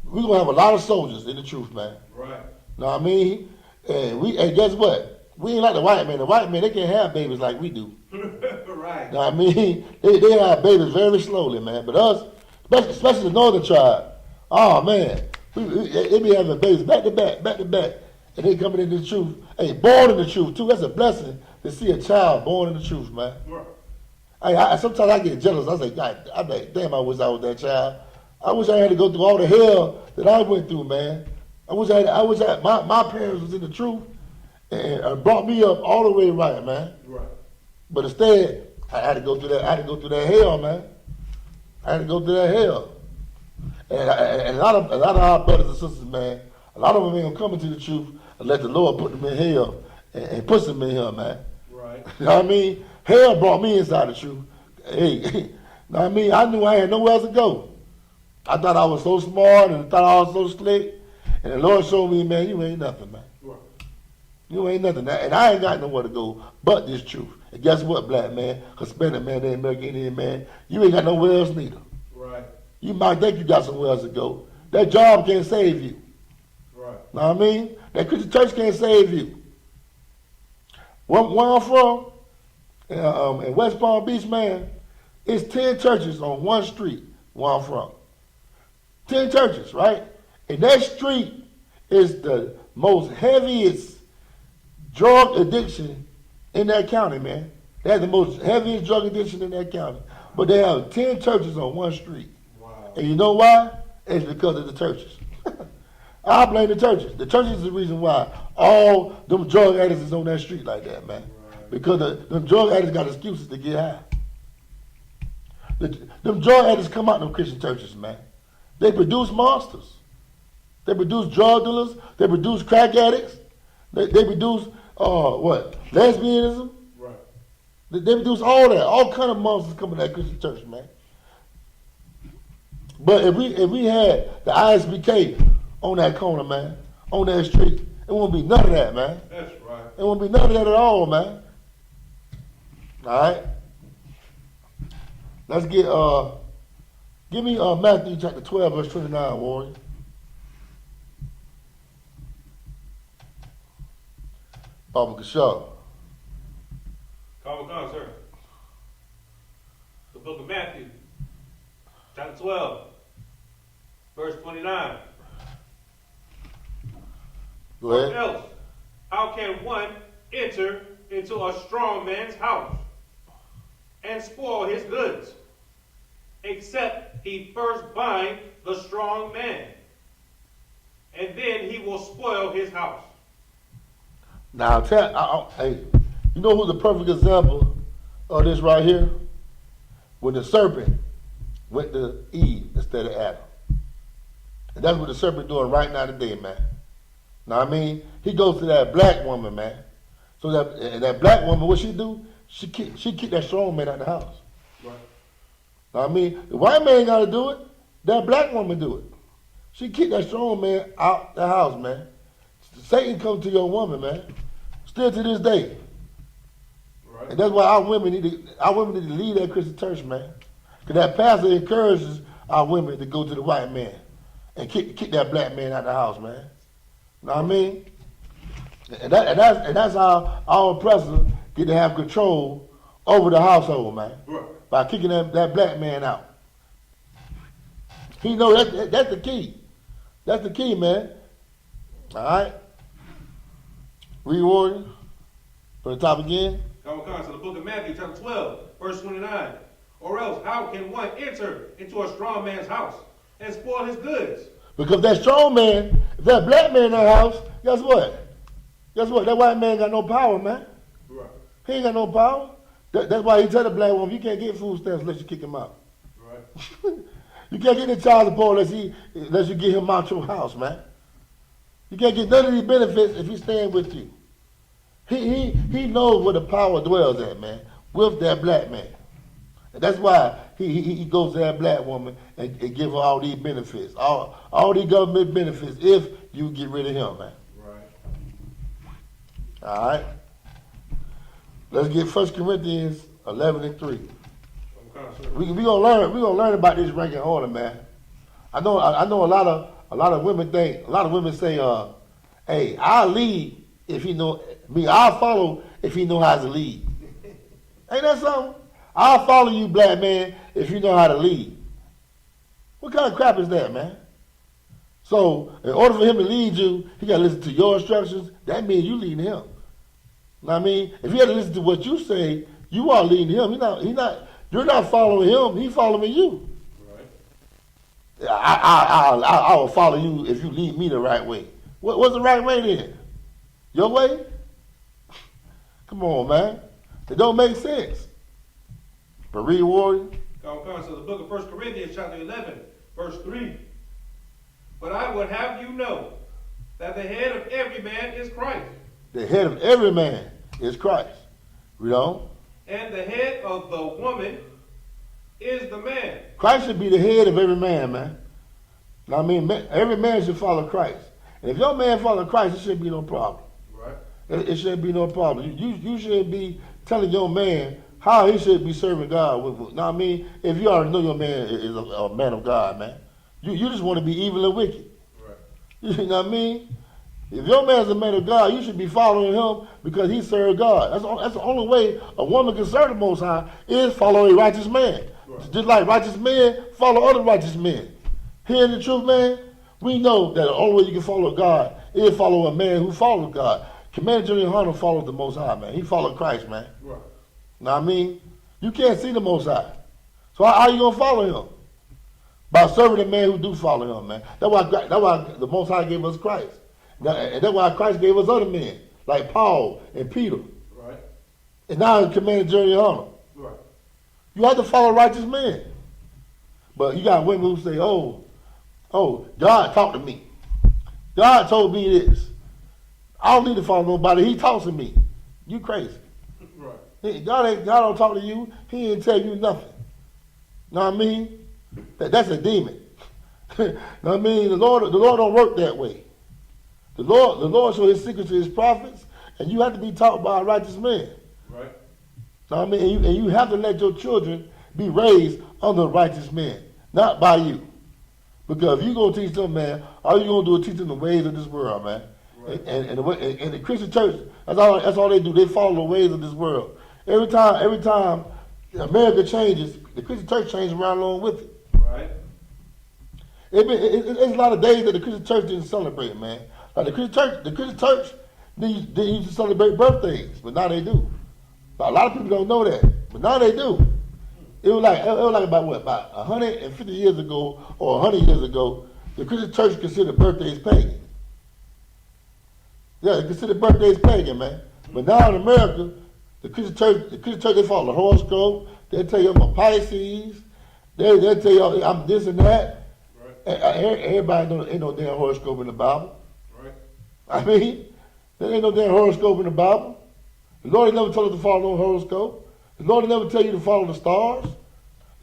we're going to have a lot of soldiers in the truth, man. Right. Know what I mean? And guess what? We ain't like the white man. The white man, they can't have babies like we do. Right. Right. You know what I mean? They have babies very slowly, man. But us, especially the northern tribe, oh man, they be having babies back to back, and they coming into the truth. Hey, born in the truth too. That's a blessing to see a child born in the truth, man. Right. Sometimes I get jealous. I say, God, I'm like, damn, I wish I was that child. I wish I had to go through all the hell that I went through, man. I wish my parents was in the truth and brought me up all the way right, man. Right. But instead, I had to go through that. I had to go through that hell, man. I had to go through that hell. And a lot of our brothers and sisters, man, a lot of them ain't gonna come into the truth unless the Lord put them in hell and puts them in hell, man. Right. You know what I mean? Hell brought me inside the truth. Hey, you know what I mean? I knew I had nowhere else to go. I thought I was so smart and I thought I was so slick. And the Lord showed me, man, you ain't nothing, man. Right. You ain't nothing. And I ain't got nowhere to go but this truth. And guess what, black man, Hispanic man, the American Indian man, you ain't got nowhere else neither. Right. You might think you got somewhere else to go. That job can't save you. Right. Know what I mean? That Christian church can't save you. Where I'm from, in West Palm Beach, man, it's 10 churches on one street where I'm from. 10 churches, right? And that street is the most heaviest drug addiction in that county, man. They have the most heaviest drug addiction in that county. But they have 10 churches on one street. Wow. And you know why? It's because of the churches. I blame the churches. The churches is the reason why all them drug addicts is on that street like that, man. Right. Because them drug addicts got excuses to get high. Them drug addicts come out of them Christian churches, man. They produce monsters. They produce drug dealers. They produce crack addicts. They produce, lesbianism. Right. They produce all that. All kind of monsters come in that Christian church, man. But if we had the I.S.U.P.K on that corner, man, on that street, it won't be none of that, man. That's right. It won't be none of that at all, man. All right? Let's get, give me Matthew chapter 12, verse 29, Warrior. Baba Kashaw. Come, sir. The book of Matthew, chapter 12, verse 29. Go ahead. Or else, how can one enter into a strong man's house and spoil his goods, except he first bind the strong man, and then he will spoil his house? Now, hey, you know who's the perfect example of this right here? When the serpent went to Eve instead of Adam. And that's what the serpent doing right now today, man. Know what I mean? He goes to that black woman, man. So that black woman, what she do? She kick that strong man out the house. Right. Know what I mean? The white man got to do it. That black woman do it. She kick that strong man out the house, man. Satan come to your woman, man. Still to this day. Right. And that's why our women need to leave that Christian church, man. Because that pastor encourages our women to go to the white man and kick that black man out the house, man. Know what I mean? And that's how our oppressors get to have control over the household, man. Right. By kicking that black man out. He know that's the key. That's the key, man. All right? Read Warrior from the top again. Come, so the book of Matthew, chapter 12, verse 29. Or else, how can one enter into a strong man's house and spoil his goods? Because that strong man, if that black man in that house, guess what? Guess what? That white man got no power, man. Right. He ain't got no power. That's why he tell the black woman, you can't get food stamps unless you kick him out. Right. You can't get the child support unless you get him out your house, man. You can't get none of these benefits if he's staying with you. He knows where the power dwells at, man, with that black man. And that's why he goes to that black woman and give her all these benefits, all these government benefits if you get rid of him, man. Right. All right. Let's get 1 Corinthians 11:3. We gonna learn about this ranking order, man. I know a lot of women say, hey, I'll lead if he know me. I'll follow if he know how to lead. Ain't that something? I'll follow you, black man, if you know how to lead. What kind of crap is that, man? So, in order for him to lead you, he got to listen to your instructions. That means you leading him. Know what I mean? If he had to listen to what you say, you are leading him. You're not following him. He's following you. Right. I will follow you if you lead me the right way. What's the right way then? Your way? Come on, man. It don't make sense. But read, warrior. So the book of 1 Corinthians chapter 11, verse 3. But I would have you know that the head of every man is Christ. The head of every man is Christ. Read on. And the head of the woman is the man. Christ should be the head of every man, man. Now, I mean, every man should follow Christ. And if your man follow Christ, it shouldn't be no problem. Right. It shouldn't be no problem. You shouldn't be telling your man how he should be serving God. Now, I mean, if you already know your man is a man of God, man, you just want to be evil and wicked. Right. You know what I mean? If your man's a man of God, you should be following him because he served God. That's the only way a woman can serve the Most High is follow a righteous man. Right. Just like righteous men follow other righteous men. Hearing the truth, man, we know that the only way you can follow God is follow a man who follows God. Commander General Yahanna followed the Most High, man. He followed Christ, man. Right. Know what I mean? You can't see the Most High. So how are you going to follow him? By serving the man who do follow him, man. That's why the Most High gave us Christ. And that's why Christ gave us other men, like Paul and Peter. Right. And now Commander General Yahanna. Right. You have to follow righteous men. But you got women who say, oh, God talked to me. God told me this. I don't need to follow nobody. He talks to me. You crazy. Right. God don't talk to you. He ain't tell you nothing. Know what I mean? That's a demon. Know what I mean? The Lord don't work that way. The Lord showed his secrets to his prophets, and you have to be taught by a righteous man. Right. Know what I mean? And you have to let your children be raised under righteous men, not by you. Because if you're going to teach them, man, all you're going to do is teach them the ways of this world, man. Right. And the Christian church, that's all they do. They follow the ways of this world. Every time America changes, the Christian church changes around along with it. Right. It's a lot of days that the Christian church didn't celebrate, man. Like the Christian church didn't used to celebrate birthdays, but now they do. But a lot of people don't know that, but now they do. It was like about 150 years ago or 100 years ago, the Christian church considered birthdays pagan. Yeah, they considered birthdays pagan, man. But now in America, the Christian church they follow the horoscope. They tell you I'm a Pisces. They tell you I'm this and that. Right. Everybody ain't no damn horoscope in the Bible. Right. I mean, there ain't no damn horoscope in the Bible. The Lord never told us to follow no horoscope. The Lord never tell you to follow the stars.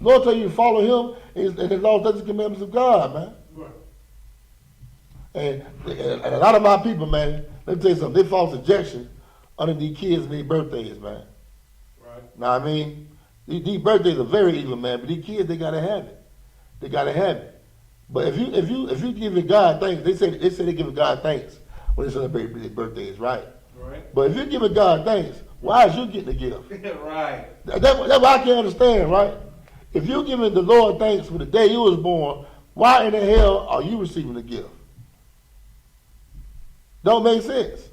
The Lord tell you to follow him and the laws, statutes, and commandments of God, man. Right. And a lot of my people, man, let me tell you something, they fall subjection under these kids and their birthdays, man. Right. Know what I mean? These birthdays are very evil, man, but these kids, they gotta have it. They gotta have it. But if you give God thanks, they say they give God thanks when they celebrate their birthdays, right? Right. But if you're giving God thanks, why is you getting the gift? Right. That's what I can't understand, right? If you're giving the Lord thanks for the day you was born, why in the hell are you receiving the gift? Don't make sense.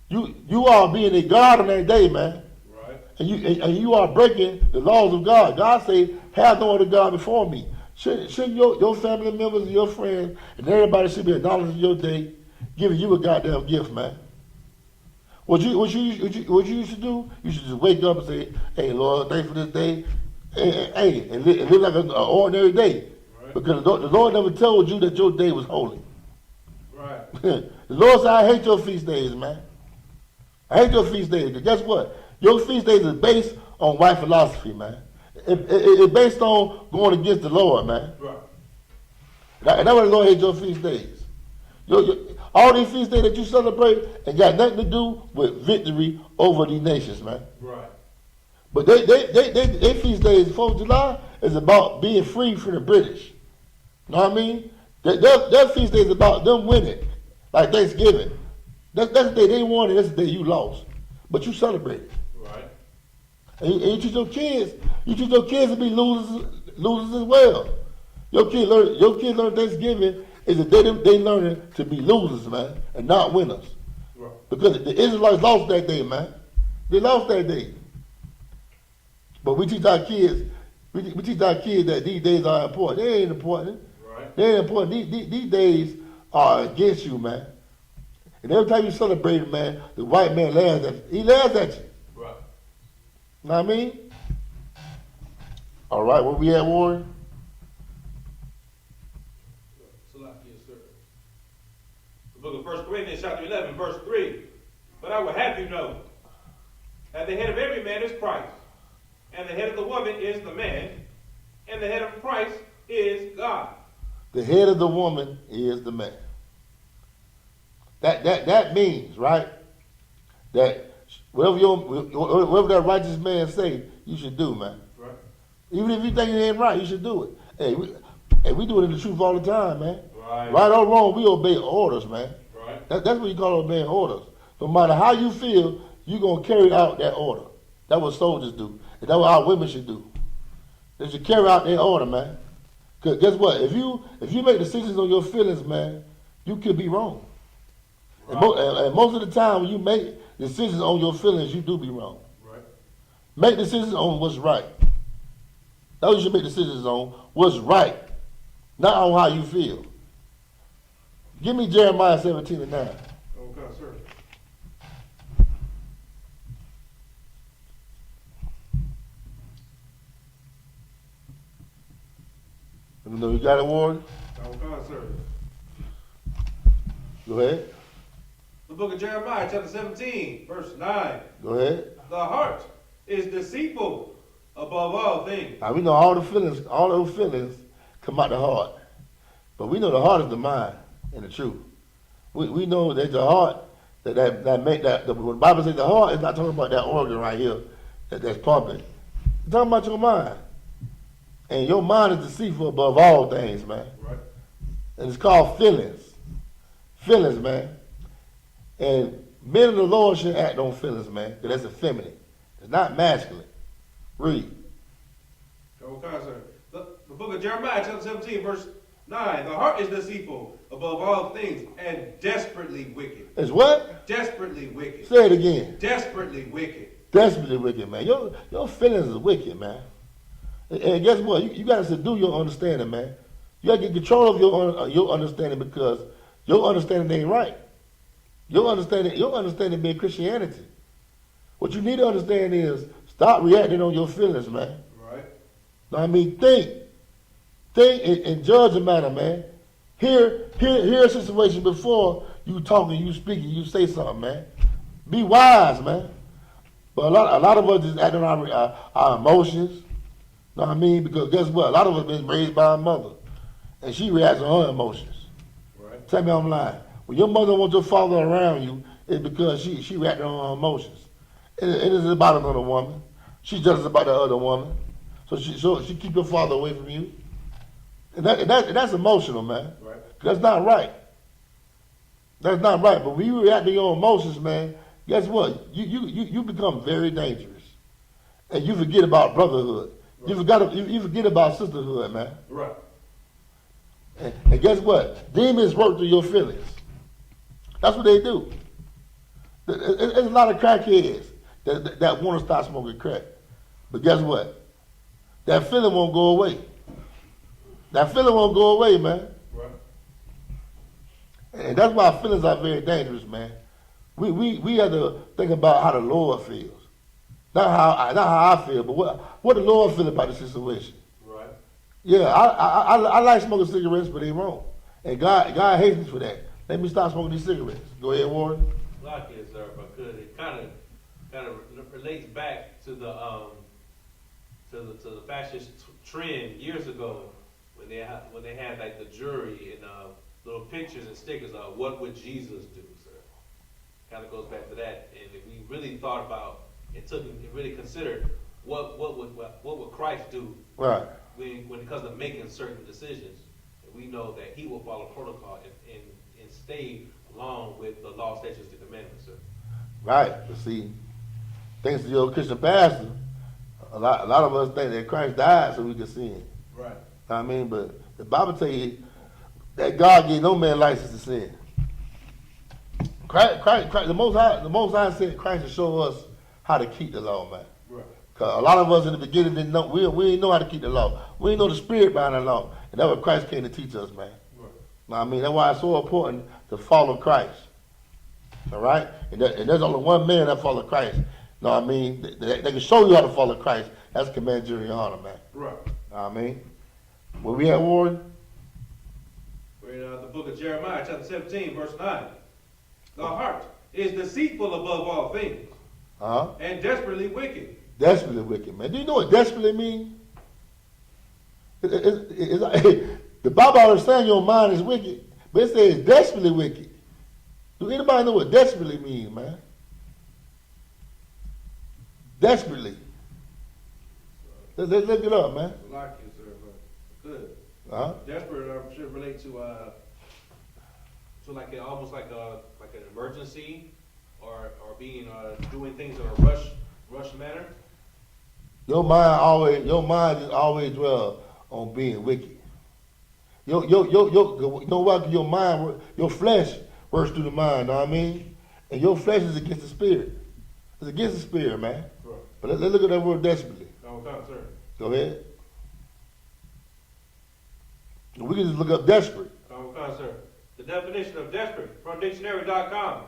You are being a God on that day, man. Right. And you are breaking the laws of God. God say, have no other God before me. Shouldn't your family members and your friends and everybody should be acknowledging your day, giving you a goddamn gift, man. What you used to do, you should just wake up and say, hey, Lord, thanks for this day. And live like an ordinary day. Right. Because the Lord never told you that your day was holy. Right. The Lord said, I hate your feast days, man. I hate your feast days. Because guess what? Your feast days is based on white philosophy, man. It's based on going against the Lord, man. Right. And that's why the Lord hates your feast days. All these feast days that you celebrate ain't got nothing to do with victory over these nations, man. Right. But they feast days, 4th of July, is about being free from the British. Know what I mean? Their feast day is about them winning, like Thanksgiving. That's the day they won and that's the day you lost. But you celebrate it. Right. And you teach your kids to be losers as well. Your kids learn Thanksgiving is that they learning to be losers, man, and not winners. Right. Because the Israelites lost that day, man. They lost that day. But we teach our kids that these days are important. They ain't important. Right. They ain't important. These days are against you, man. And every time you celebrate it, man, the white man laughs at you. He laughs at you. Right. Know what I mean? All right, where we at, Warren? Yes, sir. The book of 1 Corinthians, chapter 11, verse 3. But I will have you know that the head of every man is Christ, and the head of the woman is the man, and the head of Christ is God. The head of the woman is the man. That means, right, that whatever that righteous man say, you should do, man. Right. Even if you think it ain't right, you should do it. Hey, we do it in the truth all the time, man. Right. Right or wrong, we obey orders, man. Right. That's what you call obeying orders. No matter how you feel, you're going to carry out that order. That's what soldiers do. And that's what our women should do. They should carry out their order, man. Because guess what? If you make decisions on your feelings, man, you could be wrong. Right. And most of the time when you make decisions on your feelings, you do be wrong. Right. Make decisions on what's right. That's what you should make decisions on, what's right, not on how you feel. Give me Jeremiah 17:9. Okay, sir. Let me know you got it, Warren. Okay, sir. Go ahead. The book of Jeremiah, chapter 17, verse 9. Go ahead. The heart is deceitful above all things. Now we know all those feelings come out the heart. But we know the heart is the mind and the truth. We know that the heart that make that when the Bible says the heart is not talking about that organ right here that's pumping. It's talking about your mind. And your mind is deceitful above all things, man. Right. And it's called feelings. Feelings, man. And men of the Lord should act on feelings, man, because that's effeminate. It's not masculine. Read. Okay, sir. The book of Jeremiah, chapter 17, verse 9. The heart is deceitful above all things and desperately wicked. It's what? Desperately wicked. Say it again. Desperately wicked. Desperately wicked, man. Your feelings is wicked, man. And guess what? You got to subdue your understanding, man. You got to get control of your understanding because your understanding ain't right. Your understanding being Christianity. What you need to understand is stop reacting on your feelings, man. Right. Now, I mean, think and judge the matter, man. Hear a situation before you talking, you speaking, you say something, man. Be wise, man. But a lot of us just act on our emotions. Know what I mean? Because guess what? A lot of us been raised by a mother, and she reacts on her emotions. Right. Tell me I'm lying. When your mother wants your father around you, it's because she reacted on her emotions. It isn't about another woman. She's jealous about the other woman, so she keep your father away from you. And that's emotional, man. Right. That's not right. That's not right. But when you react to your emotions, man, guess what? You become very dangerous, and you forget about brotherhood. Right. You forget about sisterhood, man. Right. And guess what? Demons work through your feelings. That's what they do. There's a lot of crackheads that want to stop smoking crack. But guess what? That feeling won't go away. That feeling won't go away, man. Right. And that's why feelings are very dangerous, man. We have to think about how the Lord feels. Not how I feel, but what the Lord feel about the situation. Right. Yeah, I like smoking cigarettes, but they wrong. And God hates me for that. Let me stop smoking these cigarettes. Go ahead, Warren. Like it, sir, because it kind of relates back to the fascist trend years ago when they had like the jury and little pictures and stickers of what would Jesus do, sir. Kind of goes back to that, and if we really thought about and really considered what would Christ do, Right. when it comes to making certain decisions, and we know that He will follow protocol and stay along with the law, statutes, and commandments, sir. Right. But see, thanks to your Christian pastor, A lot of us think that Christ died so we can sin. Right. I mean, but the Bible tell you that God gave no man license to sin. Christ, the Most High sent Christ to show us how to keep the law, man. Right. Cause a lot of us in the beginning didn't know. We didn't know how to keep the law. We didn't know the spirit behind the law, and that's what Christ came to teach us, man. Right. I mean, that's why it's so important to follow Christ. All right, and there's only one man that follows Christ. No, I mean, they can show you how to follow Christ. That's Commander Yahanna, man. Right. I mean, where we at, Warren? We're in the book of Jeremiah, chapter 17, verse 9. The heart is deceitful above all things, and desperately wicked. Desperately wicked, man. Do you know what desperately means? It's like, the Bible understands your mind is wicked, but it says desperately wicked. Do anybody know what desperately means, man? Desperately. Let's look it up, man. Like you, sir, but good. Desperate Should relate to like almost like an emergency, or being doing things in a rush manner. Your mind is always dwell on being wicked. You know what? Your mind, your flesh works through the mind. Know what I mean? And your flesh is against the spirit. It's against the spirit, man. Right. But let's look at that word desperately. Okay, sir. Go ahead. We can just look up desperate. Okay, sir. The definition of desperate from dictionary.com.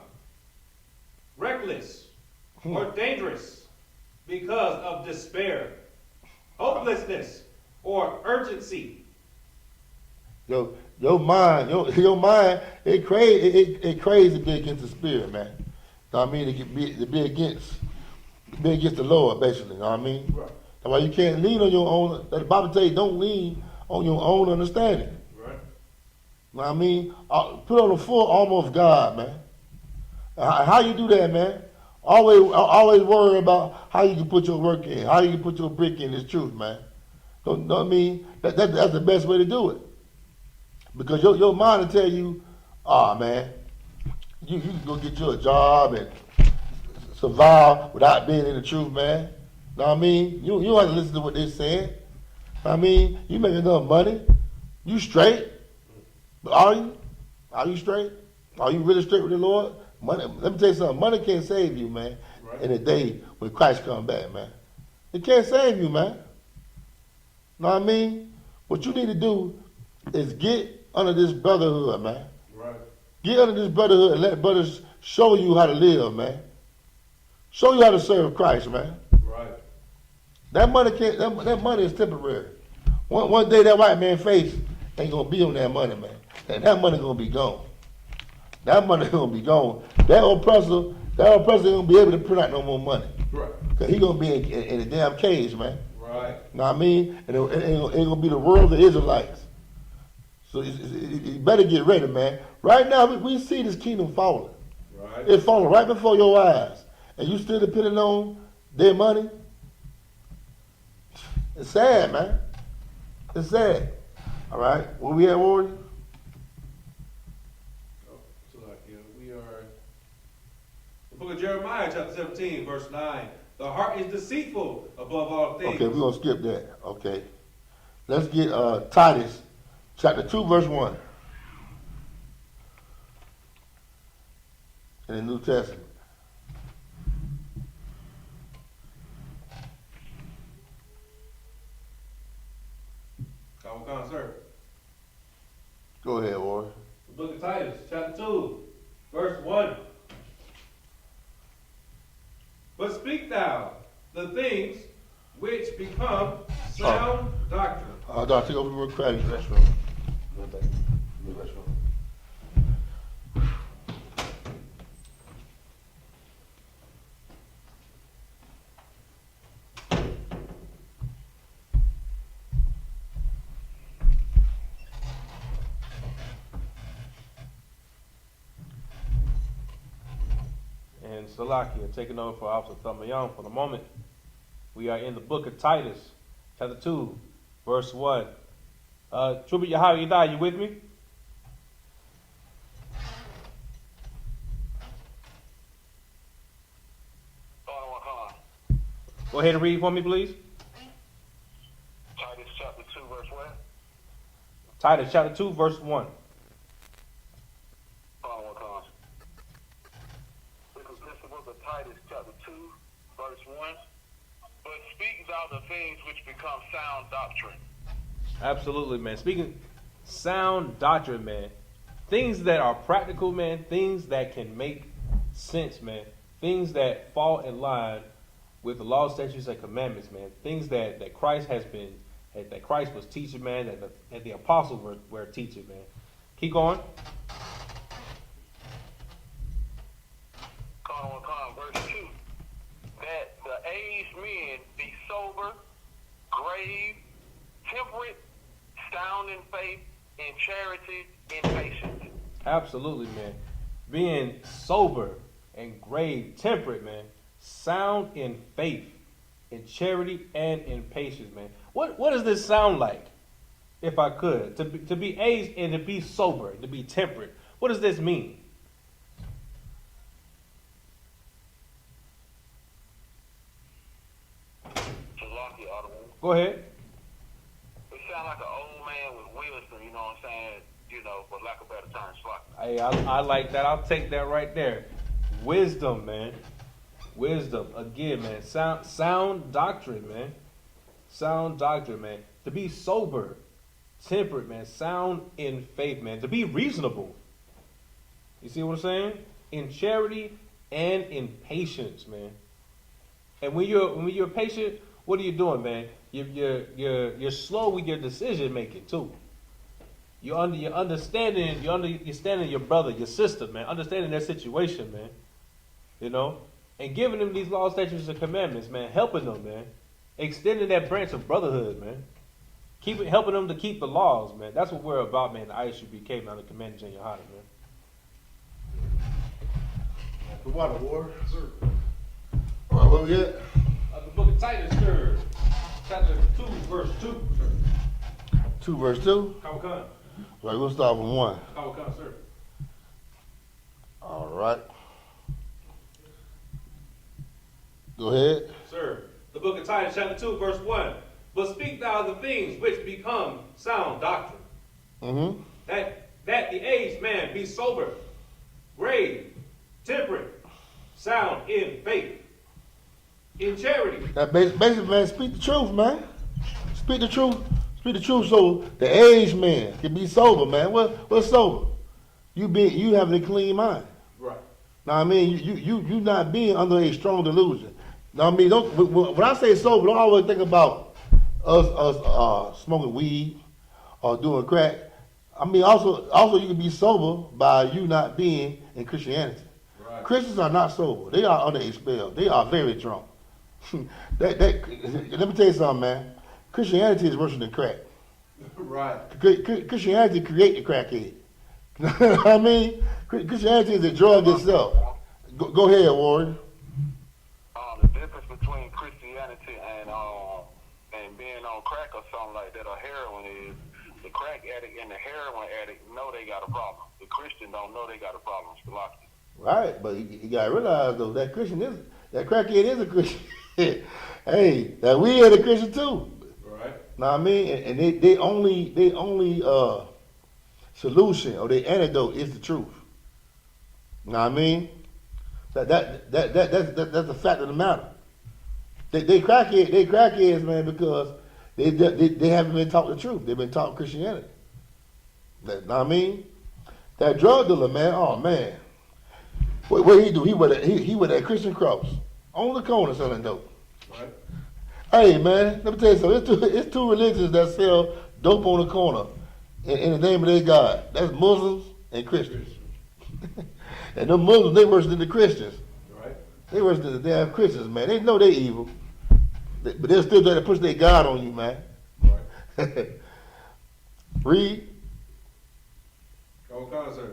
Reckless or dangerous because of despair, hopelessness, or urgency. Your mind, it crazy to be against the spirit, man. Know what I mean? To be against the Lord, basically. Know what I mean? Right. That's why you can't lean on your own. The Bible tells you don't lean on your own understanding. Right. Know what I mean? Put on the full armor of God, man. How you do that, man? Always worry about how you can put your work in, how you can put your brick in. This truth, man. Know what I mean? That's the best way to do it. Because your mind will tell you, man, you can go get you a job and survive without being in the truth, man. Know what I mean? You don't have to listen to what they're saying. I mean, you make enough money. You straight. But are you? Are you straight? Are you really straight with the Lord? Money. Let me tell you something. Money can't save you, man. Right. In the day when Christ comes back, man. It can't save you, man. Know what I mean? What you need to do is get under this brotherhood, man. Right. Get under this brotherhood and let brothers show you how to live, man. Show you how to serve Christ, man. Right. That money that money is temporary. One day that white man's face ain't gonna be on that money, man. And that money gonna be gone. That money gonna be gone. That oppressor ain't gonna be able to print out no more money. Right. Cause he gonna be in a damn cage, man. Right. Know what I mean? And it ain't gonna be the world of the Israelites. So you better get ready, man. Right now we see this kingdom falling. Right. It's falling right before your eyes, and you still depending on their money. It's sad, man. It's sad. All right, where we at, Warrior? We are the book of Jeremiah, chapter 17, verse 9. The heart is deceitful above all things. Okay, we're gonna skip that. Okay, let's get Titus, chapter 2, verse 1, in the New Testament. Come on, sir. Go ahead, Warrior. The book of Titus, chapter 2, verse 1. But speak thou the things which become sound doctrine. Doctor, take over real quick. Restroom. Go back. Go to the restroom. And Salakia, taking over for Officer Thamayon for the moment. We are in the book of Titus, chapter 2, verse 1. Trooper Yahanna, you with me? Go ahead and read for me, please. Titus chapter 2, verse 1. This is the book of Titus, chapter 2, verse 1. But speak thou the things which become sound doctrine. Absolutely, man. Speaking sound doctrine, man. Things that are practical, man. Things that can make sense, man. Things that fall in line with the law, statutes, and commandments, man. Things that Christ that Christ was teaching, man. That the apostles were teaching, man. Keep going. Verse 2. That the aged men be sober, grave, temperate, sound in faith, in charity, in patience. Absolutely, man. Being sober and grave, temperate, man. Sound in faith, in charity, and in patience, man. What does this sound like? If I could, to be aged and to be sober, to be temperate. What does this mean? Go ahead. It sounds like an old man with wisdom, you know what I'm saying? You know, for lack of better terms, Hey, I like that. I'll take that right there. Wisdom, man. Wisdom. Again, man. Sound doctrine, man. Sound doctrine, man. To be sober, temperate, man. Sound in faith, man. To be reasonable. You see what I'm saying? In charity and in patience, man. And when you're patient, what are you doing, man? You're slow with your decision making too. You're understanding your brother, your sister, man, understanding their situation, man. You know, and giving them these laws, statutes, and commandments, man, helping them, man, extending that branch of brotherhood, man. Helping them to keep the laws, man. That's what we're about, man. The I.S.U.P.K, man, the Commanders in Yahanna, man. The water, war. Sir. All right, what we got? The book of Titus, sir. Chapter 2, verse 2, sir. 2 verse 2. Kawakan. Right, we'll start from 1. Kawakan, sir. All right. Go ahead. Sir. The book of Titus, chapter 2, verse 1. But speak thou the things which become sound doctrine. Mm-hmm. That the aged man be sober, grave, temperate, sound in faith, in charity. That basically, man, speak the truth, man. Speak the truth. Speak the truth so the aged man can be sober, man. What's sober? You having a clean mind. Right. Now I mean, you not being under a strong delusion. Now I mean, when I say sober, don't always think about us smoking weed or doing crack. I mean, also you can be sober by you not being in Christianity. Right. Christians are not sober. They are under a spell. They are very drunk. Let me tell you something, man. Christianity is worse than crack. Right. Christianity create the crackhead. You know what I mean? Christianity is a drug itself. Go ahead, Warren. The difference between Christianity and being on crack or something like that, or heroin, is the crack addict and the heroin addict know they got a problem. The Christian don't know they got a problem. It's lucky. Right, but you gotta realize though that crackhead is a Christian. Hey, that weed is a Christian too. Right. Know what I mean? And they only solution or the antidote is the truth. Know what I mean? That's the fact of the matter. They crackheads, man, because they haven't been taught the truth. They've been taught Christianity. Know what I mean? That drug dealer, man, oh man. What he do? He with that Christian cross on the corner selling dope. Right. Hey man, let me tell you something. It's two religions that sell dope on the corner in the name of their God. That's Muslims and Christians. And the Muslims, they worse than the Christians. Right. They worse than the damn Christians, man. They know they evil, but they'll still try to push their God on you, man. Right. Read. Kawakan, sir.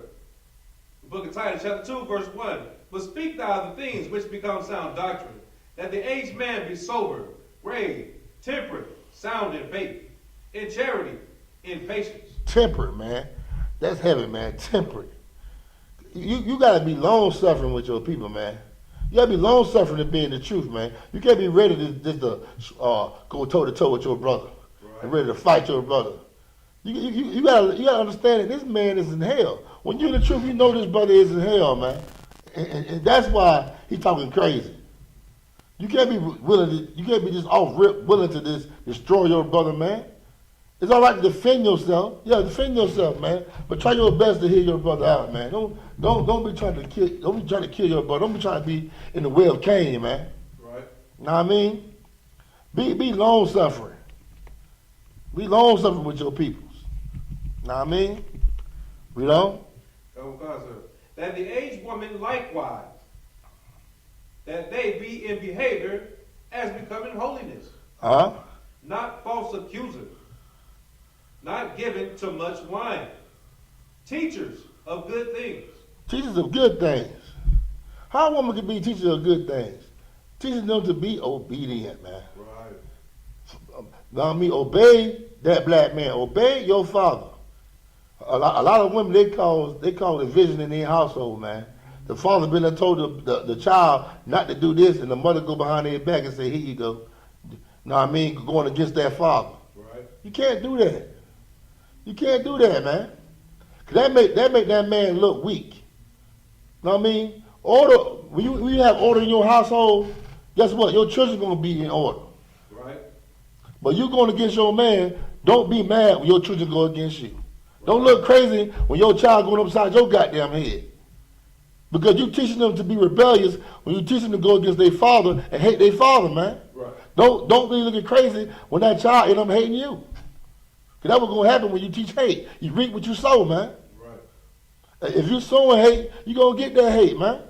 The book of Titus, chapter 2, verse 1. But speak thou the things which become sound doctrine, that the aged man be sober, grave, temperate, sound in faith, in charity, in patience. Temperate, man. That's heavy, man. Temperate. You gotta be long suffering with your people, man. You gotta be long suffering to be in the truth, man. You can't be ready to go toe to toe with your brother, and ready to fight your brother. You gotta understand that this man is in hell. When you're in the truth, you know this brother is in hell, man. And that's why he talking crazy. You can't be you can't be just off rip willing to destroy your brother, man. It's all right to defend yourself. Yeah, defend yourself, man. But try your best to hear your brother out, man. Don't be trying to kill your brother. Don't be trying to be in the way of Cain, man. Right. Know what I mean? Be long suffering. Be long suffering with your peoples. Know what I mean? Read on. That the aged woman likewise, that they be in behavior as becoming holiness, not false accusers, not given to much wine, teachers of good things. Teachers of good things. How a woman can be teachers of good things? Teaching them to be obedient, man. Right. Know what I mean? Obey that black man. Obey your father. A lot of women, they call it vision in their household, man. The father been there told the child not to do this, and the mother go behind their back and say, here you go. Know what I mean? Going against their father. Right. You can't do that. You can't do that, man. Cause that make that man look weak. Know what I mean? Order, when you have order in your household, guess what? Your children gonna be in order. Right. But you going against your man, don't be mad when your children go against you. Don't look crazy when your child going upside your goddamn head. Because you teaching them to be rebellious when you teach them to go against their father and hate their father, man. Right. Don't be looking crazy when that child end up hating you. Because that's what's going to happen when you teach hate. You reap what you sow, man. Right. If you sowing hate, you going to get that hate, man.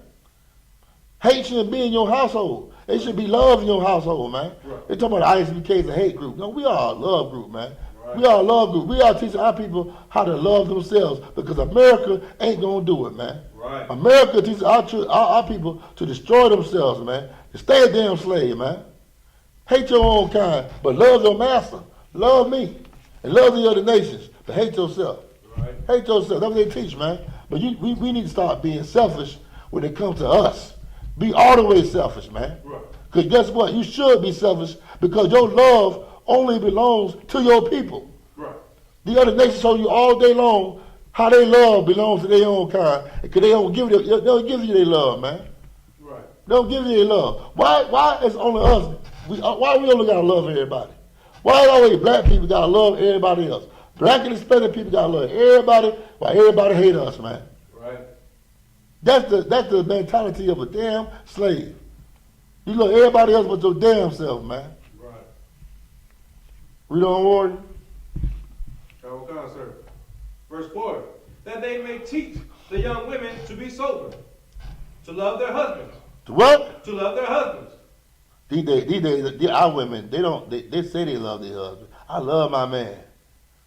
Hate shouldn't be in your household. It should be love in your household, man. Right. They talking about I.S.U.P.K is a hate group. No, we are a love group, man. Right. We are a love group. We are teaching our people how to love themselves because America ain't going to do it, man. Right. America teaches our people to destroy themselves, man. To stay a damn slave, man. Hate your own kind, but love your master. Love me. And love the other nations, but hate yourself. Right. Hate yourself. That's what they teach, man. But we need to start being selfish when it comes to us. Be all the way selfish, man. Right. Because guess what? You should be selfish because your love only belongs to your people. Right. The other nations show you all day long how their love belongs to their own kind. Because they don't give you their love, man. Right. They don't give you their love. Why is only us? Why we only gotta love everybody? Why is always black people gotta love everybody else? Black and Hispanic people gotta love everybody while everybody hate us, man. Right. That's the mentality of a damn slave. You love everybody else but your damn self, man. Right. Read on, Warrior. Sir. Verse 4. That they may teach the young women to be sober, to love their husbands. To what? To love their husbands. These days, our women, they say they love their husband. I love my man.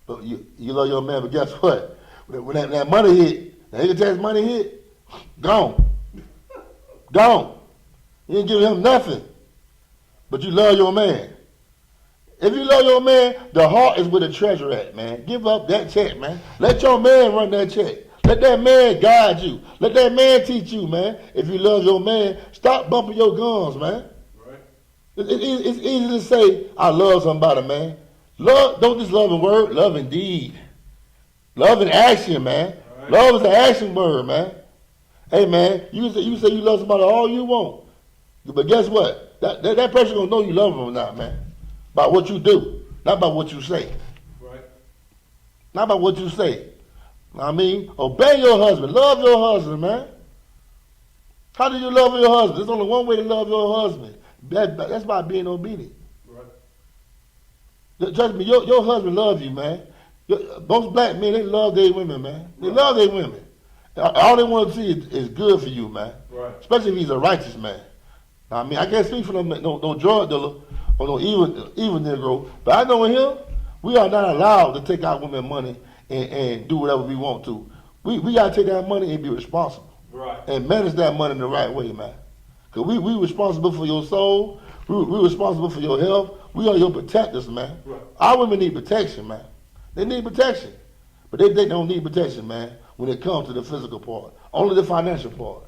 But you love your man, but guess what? When that money hit, that income tax money hit, gone. Gone. You ain't giving him nothing. But you love your man. If you love your man, the heart is where the treasure at, man. Give up that check, man. Let your man run that check. Let that man guide you. Let that man teach you, man. If you love your man, stop bumping your guns, man. Right. It's easy to say, I love somebody, man. Love, don't just love in word, love in deed. Love in action, man. Right. Love is an action word, man. Hey, man, you say you love somebody all you want. But guess what? That person gonna know you love them or not, man. By what you do, not by what you say. Right. Not by what you say. I mean, obey your husband. Love your husband, man. How do you love your husband? There's only one way to love your husband. That's by being obedient. Right. Trust me, your husband loves you, man. Most black men, they love their women, man. They love their women. All they want to see is good for you, man. Right. Especially if he's a righteous man. I mean, I can't speak for no drug dealer or no evil Negro, but I know in him, we are not allowed to take our women money and do whatever we want to. We got to take that money and be responsible. Right. And manage that money in the right way, man. Because we responsible for your soul. We responsible for your health. We are your protectors, man. Right. Our women need protection, man. They need protection. But they don't need protection, man, when it comes to the physical part. Only the financial part.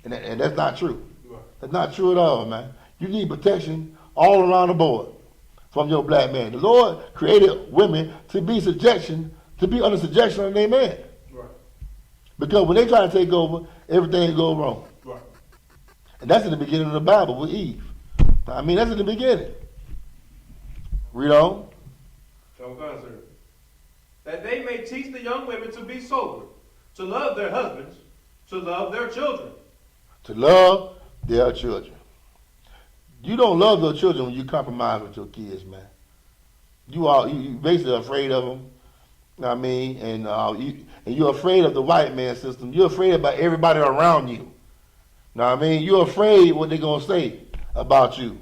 And that's not true. Right. That's not true at all, man. You need protection all around the board from your black man. The Lord created women to be subjection to be under subjection of their man. Right. Because when they try to take over, everything go wrong. Right. And that's in the beginning of the Bible with Eve. I mean, that's in the beginning. Read on. So, sir. That they may teach the young women to be sober, to love their husbands, to love their children. To love their children. You don't love your children when you compromise with your kids, man. You basically afraid of them. I mean, and you're afraid of the white man system. You're afraid about everybody around you. Know what I mean? You're afraid what they're gonna say about you,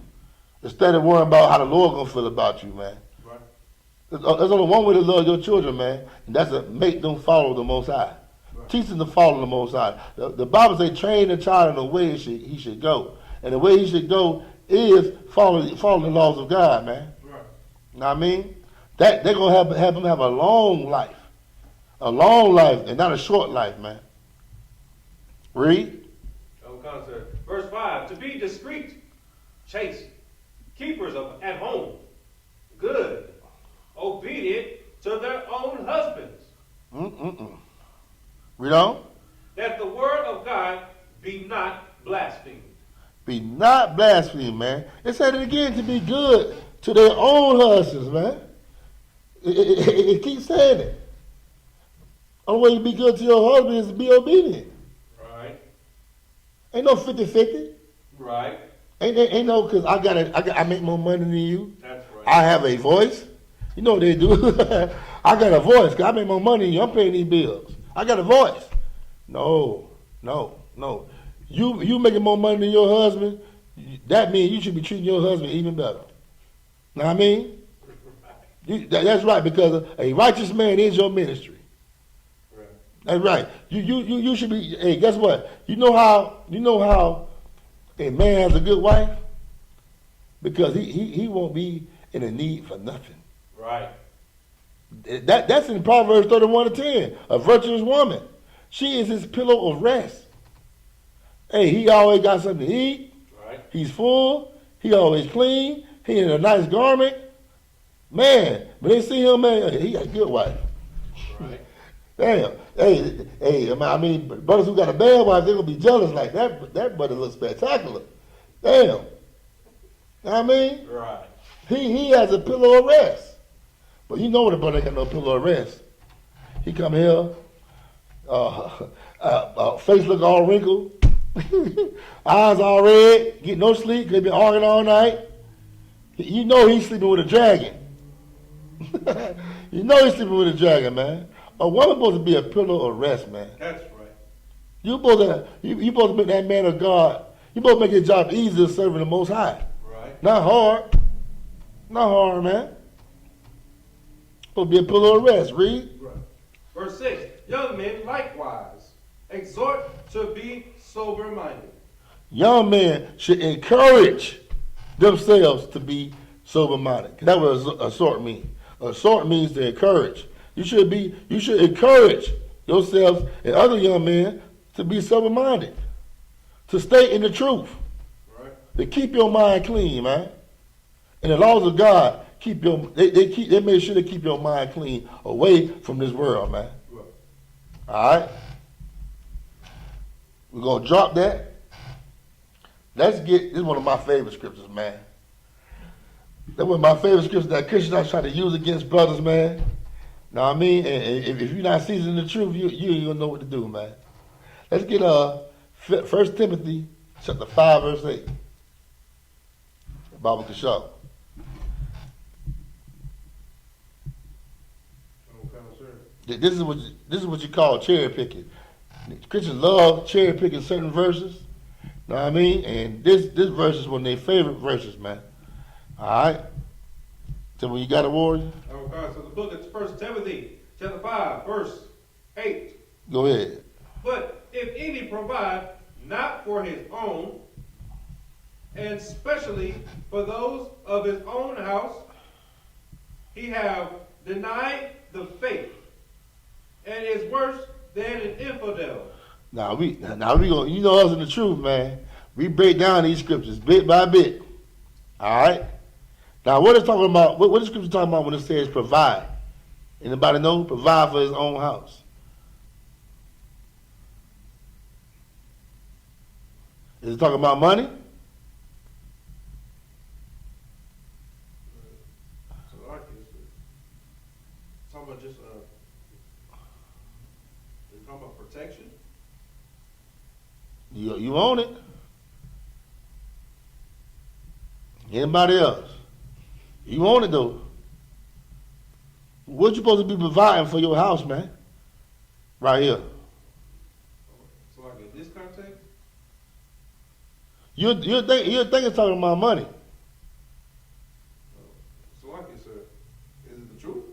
instead of worrying about how the Lord gonna feel about you, man. Right. There's only one way to love your children, man, and that's to make them follow the Most High. Right. Teach them to follow the Most High. The Bible says, train the child in the way he should go, and the way he should go is following the laws of God, man. Right. Know what I mean? That they're gonna have them have a long life, and not a short life, man. Read. Verse 5, to be discreet, chaste, keepers at home, good, obedient to their own husbands. Read on. That the word of God be not blasphemed. Be not blasphemed, man. It said it again, to be good to their own husbands, man. It keeps saying it. Only way you be good to your husband is to be obedient. Right. Ain't no 50-50. Right. Ain't no, because I make more money than you. That's right. I have a voice. You know what they do? I got a voice because I make more money than you. I'm paying these bills. I got a voice. No. You making more money than your husband, that means you should be treating your husband even better. Know what I mean? That's right, because a righteous man is your ministry. Right. That's right. You should be. Hey, guess what? You know how a man has a good wife, because he won't be in a need for nothing. Right. That's in Proverbs 31:10. A virtuous woman, she is his pillow of rest. Hey, he always got something to eat. Right. He's full. He always clean. He in a nice garment. Man, when they see him, man, he got a good wife. Right. Damn. Hey, I mean, brothers who got a bad wife, they're going to be jealous like that. That brother looks spectacular. Damn. Know what I mean? Right. He has a pillow of rest. But you know what a brother ain't got no pillow of rest. He come here, face look all wrinkled, eyes all red, get no sleep, they been arguing all night. You know he's sleeping with a dragon. You know he's sleeping with a dragon, man. A woman supposed to be a pillow of rest, man. That's right. You supposed to make that man of God. You supposed to make his job easier serving the Most High. Right. Not hard. Not hard, man. Supposed to be a pillow of rest. Read. Right. Verse 6, young men likewise exhort to be sober-minded. Young men should encourage themselves to be sober-minded. That's what exhort means. Exhort means to encourage. You should encourage yourselves and other young men to be sober-minded, to stay in the truth, Right. to keep your mind clean, man. And the laws of God they make sure they keep your mind clean away from this world, man. Right. All right, we're gonna drop that. This is one of my favorite scriptures, man. That's one of my favorite scriptures that Christians are trying to use against brothers, man. Know what I mean? And if you're not seasoning the truth, you ain't gonna know what to do, man. Let's get 1 Timothy chapter 5, verse 8. Bibical show. This is what you call cherry picking. Christians love cherry picking certain verses. Know what I mean? And this verse is one of their favorite verses, man. All right. So when you got a warrior, Okay, so the book is 1 Timothy chapter 5, verse 8. go ahead. But if any provide not for his own, and specially for those of his own house, he have denied the faith, and is worse than an infidel. Now we gonna, you know us in the truth, man. We break down these scriptures bit by bit. All right. Now what is talking about? What is scripture talking about when it says provide? Anybody know? Provide for his own house. Is it talking about money? So like it's talking about just it's talking about protection. You own it. Anybody else? You own it though. What you supposed to be providing for your house, man? Right here. So like in this context, You think it's talking about money. so like it's is it the truth?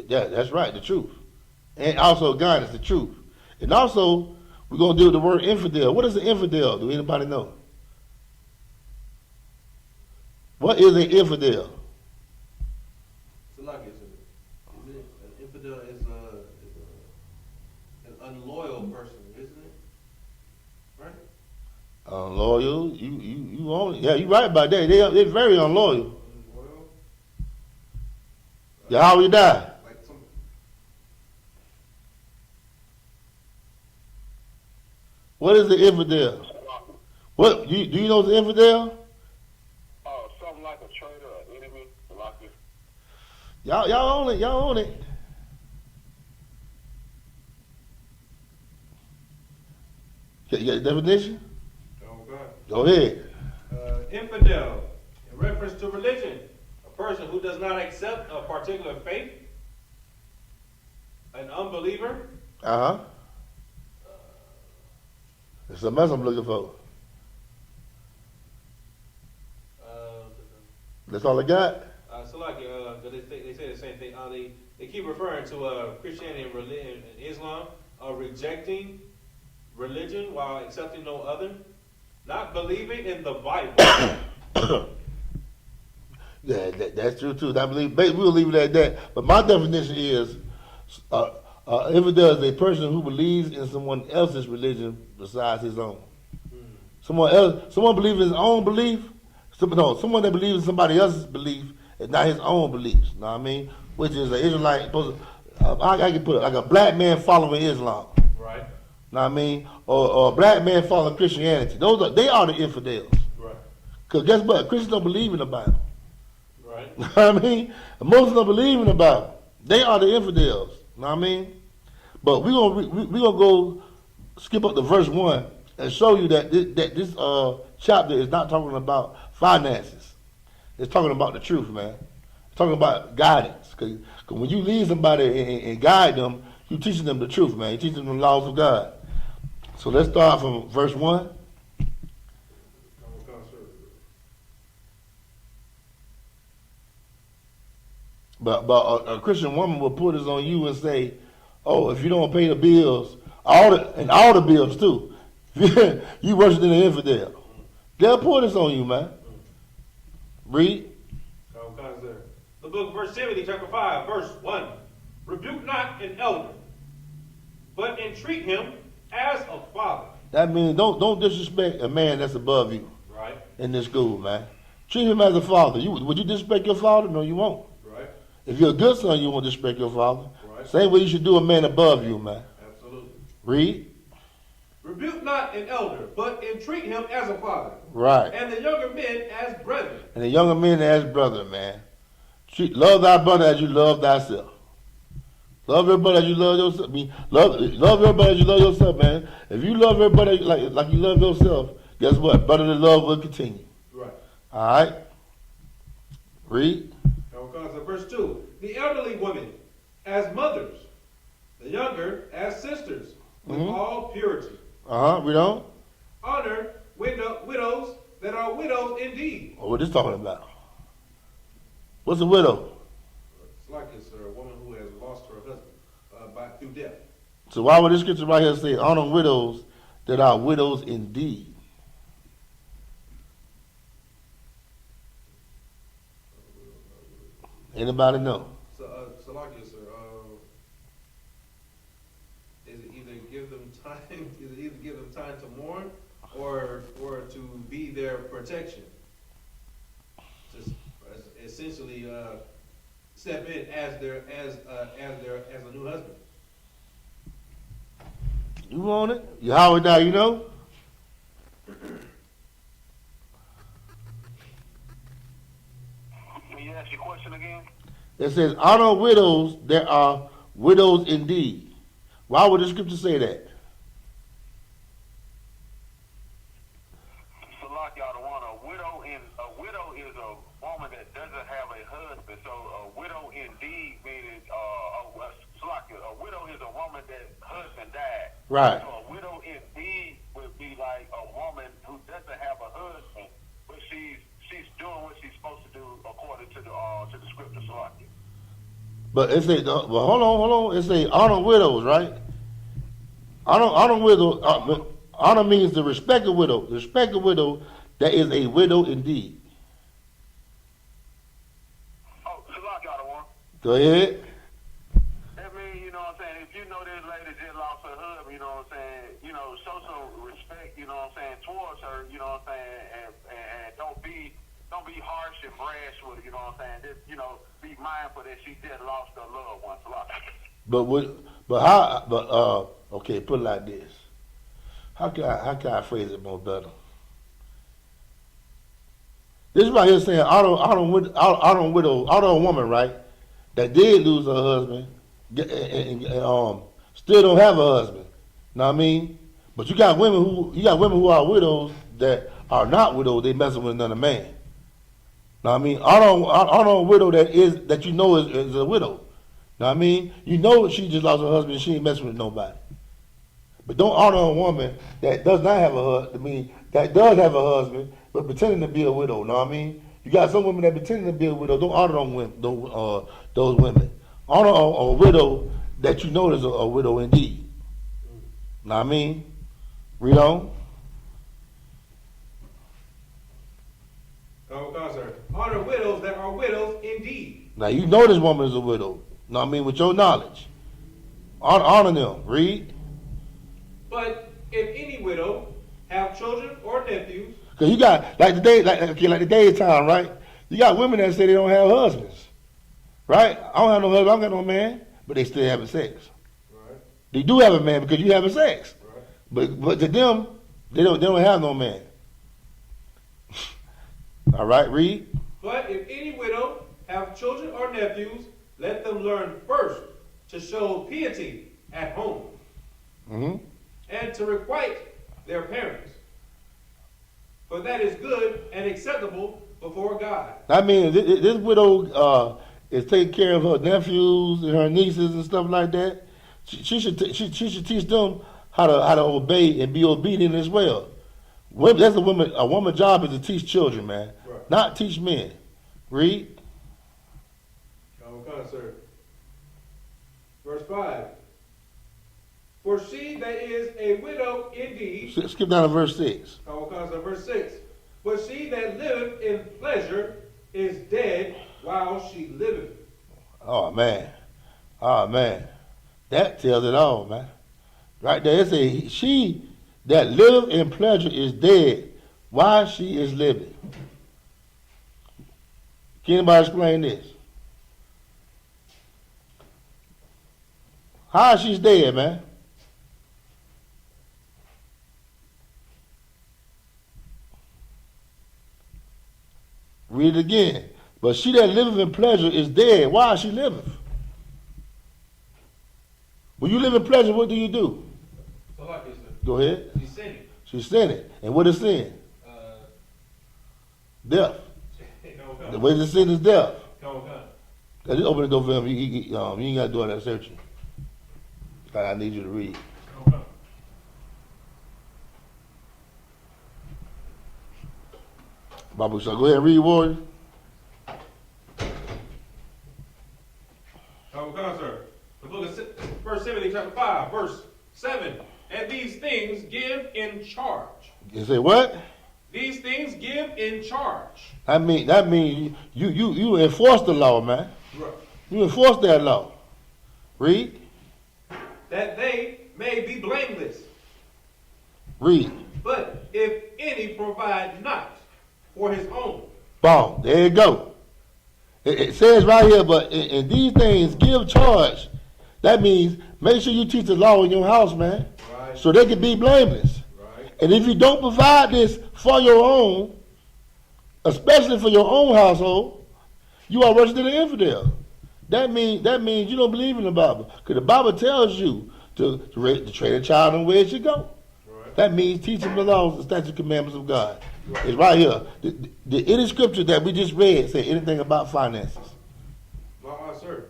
That's right, the truth. And also guidance, the truth. And also, we're gonna deal with the word infidel. What is an infidel? Do anybody know? What is an infidel? So like it's an infidel is an unloyal person, isn't it? Right? Loyal, you own it. Yeah, you right about that. They're very unloyal. Unloyal. Yeah, how you die? Like some. What is the infidel? What do you know what's the infidel? Something like a traitor or enemy, like this. Y'all own it. Y'all own it. You got the definition? Oh God. Go ahead. Infidel, in reference to religion, a person who does not accept a particular faith, an unbeliever, It's a mess I'm looking for. That's all I got. so like, they say the same thing. They keep referring to Christianity and religion and Islam, rejecting religion while accepting no other, not believing in the Bible. Yeah, that's true too. I believe we'll leave it at that. But my definition is, infidel is a person who believes in someone else's religion besides his own. Someone believes in his own belief. Someone that believes in somebody else's belief and not his own beliefs. Know what I mean? Which is an Israelite. I can put it like a black man following Islam. Right. Know what I mean? Or a black man following Christianity. They are the infidels. Right. Because guess what? Christians don't believe in the Bible. Right. Know what I mean? Muslims don't believe in the Bible. They are the infidels. Know what I mean? But we're gonna go skip up to verse 1 and show you that this chapter is not talking about finances. It's talking about the truth, man. It's talking about guidance. Because when you lead somebody and guide them, you're teaching them the truth, man. You're teaching them the laws of God. So let's start from verse 1. But a Christian woman will put this on you and say, "Oh, if you don't pay the bills, all the bills too, you worse than an infidel." They'll put this on you, man. Read. The book of 1 Timothy chapter 5, verse 1. Rebuke not an elder, but entreat him as a father. That means don't disrespect a man that's above you. Right. In this school, man. Treat him as a father. Would you disrespect your father? No, you won't. Right. If you're a good son, you won't disrespect your father. Right. Same way you should do a man above you, man. Absolutely. Read. Rebuke not an elder, but entreat him as a father. Right. And the younger men as brethren. And the younger men as brother, man. Love thy brother as you love thyself. Love everybody as you love yourself. I mean, love everybody as you love yourself, man. If you love everybody like you love yourself, guess what? Brotherly love will continue. Right. All right. Read. Verse 2. The elderly women as mothers, the younger as sisters, with all purity. Read on. Honor widows that are widows indeed. What is talking about? What's a widow? It's like it's a woman who has lost her husband through death. So why would this scripture right here say, honor widows that are widows indeed? Anybody know? So like it's is it either give them time to mourn or to be their protection? Just essentially step in as a new husband. You want it? Yahweh now, you know? Can you ask your question again? It says, honor widows that are widows indeed. Why would the scripture say that? So like y'all the one, a widow is a woman that doesn't have a husband. So a widow indeed meaning a widow is a woman that husband died. Right. So a widow indeed would be like a woman who doesn't have a husband, but she's doing what she's supposed to do according to the scripture. So like it. But it say, well, hold on. It say honor widows, right? Honor widow. Honor means the respect of widow. The respect of widow that is a widow indeed. Oh, so like y'all the one. Go ahead. That means, you know what I'm saying, if you know this lady just lost her husband, you know what I'm saying, you know, show some respect, you know what I'm saying, towards her, you know what I'm saying, and don't be harsh and brash with her, you know what I'm saying. Just, you know, be mindful that she just lost her loved one. So okay, put it like this. How can I phrase it more better? This is right here saying honor a woman, right, that did lose her husband and still don't have a husband. Know what I mean? But you got women who are widows that are not widows, they messing with another man. Know what I mean? Honor a widow that you know is a widow. Know what I mean? You know she just lost her husband and she ain't messing with nobody. But don't honor a woman that does not have a husband, that does have a husband, but pretending to be a widow. Know what I mean? You got some women that pretending to be a widow. Don't honor those women. Honor a widow that you know is a widow indeed. Know what I mean? Read on. Oh, sir. Honor widows that are widows indeed. Now you know this woman is a widow. Know what I mean? With your knowledge. Honor them. Read. But if any widow have children or nephews, Cause you got like the daytime, right? You got women that say they don't have husbands, right? I don't have no husband, I don't got no man, but they still having sex. right, They do have a man because you having sex, right. but to them, they don't have no man. All right, read. But if any widow have children or nephews, let them learn first to show piety at home Mm-hmm. and to requite their parents. For that is good and acceptable before God. I mean, this widow is taking care of her nephews and her nieces and stuff like that. She should teach them how to obey and be obedient as well. That's a woman's job is to teach children, man, Right. not teach men. Read. Sir. Verse 5. For she that is a widow indeed. Skip down to verse 6. Verse 6. But she that liveth in pleasure is dead while she liveth. Oh man. That tells it all, man. Right there, it says she that liveth in pleasure is dead while she is living. Can anybody explain this? How is she dead, man? Read it again. But she that liveth in pleasure is dead. Why is she living? When you live in pleasure, what do you do? So like this, Go ahead. she's sinning. She's sinning. And what is sin? Death. The way to sin is death. Just open the door for him. You ain't got to do all that searching. I need you to read. Bible, so go ahead and read, Warrior. Sir. The book of 1 Timothy chapter 5, verse 7. And these things give in charge. You say what? These things give in charge. That mean you enforce the law, man. Right. You enforce that law. Read. That they may be blameless. Read. But if any provide not for his own, Boom. There you go. It says right here, but in these things, give charge. That means make sure you teach the law in your house, man, Right. so they can be blameless. Right. And if you don't provide this for your own, especially for your own household, you are worse than an infidel. That means you don't believe in the Bible, because the Bible tells you to train a child in the way it should go. Right. That means teach them the laws, the statutes, commandments of God. It's right here. Any scripture that we just read say anything about finances. No, sir.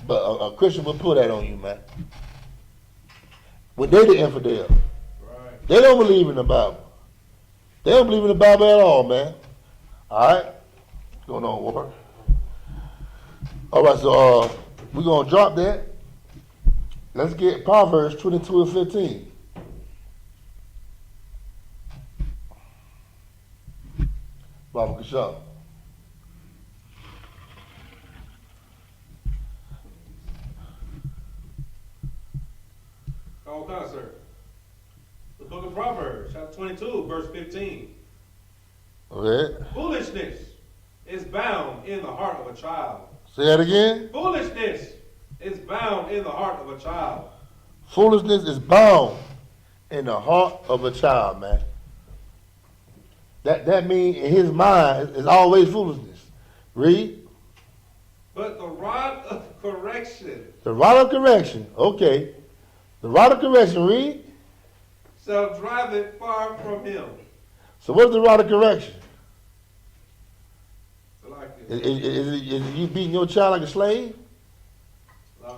But a Christian will put that on you, man. When they the infidel. Right. They don't believe in the Bible. They don't believe in the Bible at all, man. All right? What's going on, Ward? All right, so we're going to drop that. Let's get Proverbs 22 and 15. Bible Kashab. Okay, sir. The book of Proverbs, chapter 22, verse 15. Okay. Foolishness is bound in the heart of a child. Say that again. Foolishness is bound in the heart of a child. Foolishness is bound in the heart of a child, man. That means in his mind is always foolishness. Read. But the rod of correction The rod of correction. Okay. The rod of correction, read. shall drive it far from him. So what's the rod of correction? So like Is, this. is it you beating your child like a slave? Sir.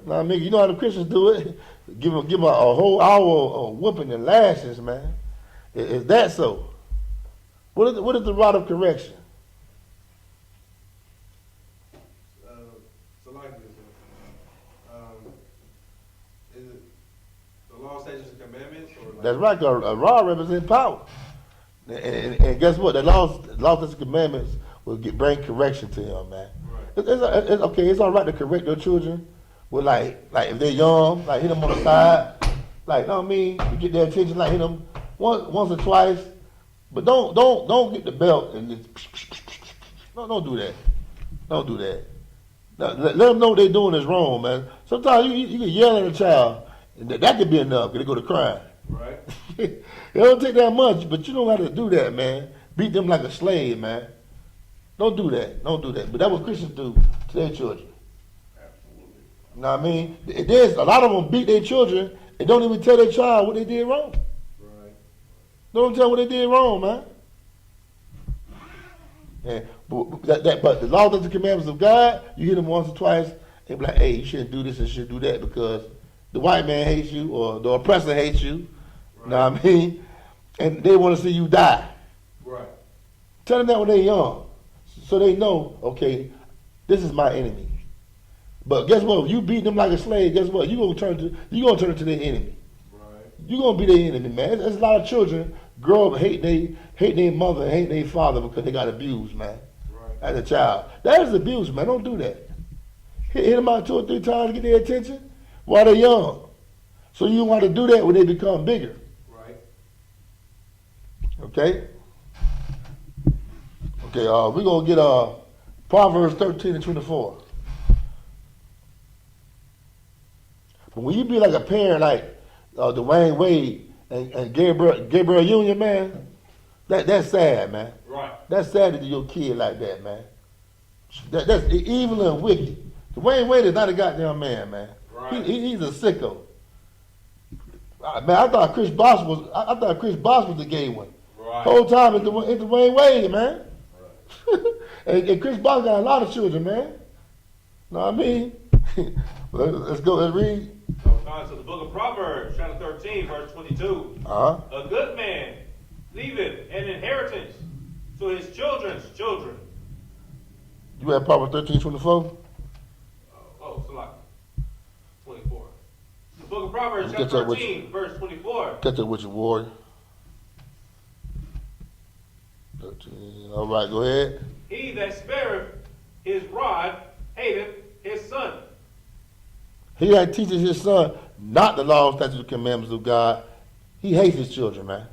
Now, I mean, you know how the Christians do it. Give them a whole hour of whooping and lashes, man. Is that so? What is the rod of correction? So like this. Is it the law, statutes, and commandments? Or like That's right, 'cause a rod represents power. And guess what? The laws, and commandments will bring correction to him, man. Right. It's okay. It's all right to correct your children with like if they're young, like hit them on the side, like, you know what I mean, to get their attention, like hit them once or twice, but don't get the belt and just, don't do that. Don't do that. Now, let them know what they're doing is wrong, man. Sometimes you can yell at a child, and that could be enough, because they go to crying. Right. It don't take that much, but you don't have to do that, man. Beat them like a slave, man. Don't do that. Don't do that. But that's what Christians do to their children. Absolutely. You know what I mean? There's a lot of them beat their children and don't even tell their child what they did wrong. Right. Don't tell them what they did wrong, man. And, but the laws and the commandments of God, you hit them once or twice and be like, hey, you shouldn't do this and shouldn't do that because the white man hates you or the oppressor hates you. Right. You know what I mean? And they want to see you die. Right. Tell them that when they're young, so they know, okay, this is my enemy. But guess what? If you beat them like a slave, guess what? You're gonna turn into their enemy. Right. You're gonna be their enemy, man. There's a lot of children grow up hate their mother, hate their father because they got abused, man. Right. As a child, that is abuse, man. Don't do that. Hit them out 2 or 3 times to get their attention while they're young. So you want to do that when they become bigger. Right. Okay? Okay, we're going to get Proverbs 13 and 24. But when you be like a parent like Dwayne Wade and Gabriel Union, man, that's sad, man. Right. That's sad to do your kid like that, man. That's evil and wicked. Dwayne Wade is not a goddamn man. Right. He's a sicko. Man, I thought Chris Bosh was the gay one. Right. Whole time it's Dwayne Wade, man. and Chris Bosh got a lot of children, man. Know what I mean? Let's go. Let's read. So the book of Proverbs, chapter 13, verse 22. Uh-huh. A good man leaveth an inheritance to his children's children. You have Proverbs 13:24? So like 24. The book of Proverbs, Let's chapter get that with 13, verse 24. Catch up with your warrior. 13. All right, go ahead. He that spareth his rod hateth his son. He that teaches his son not the law, statutes, and commandments of God, he hates his children, man.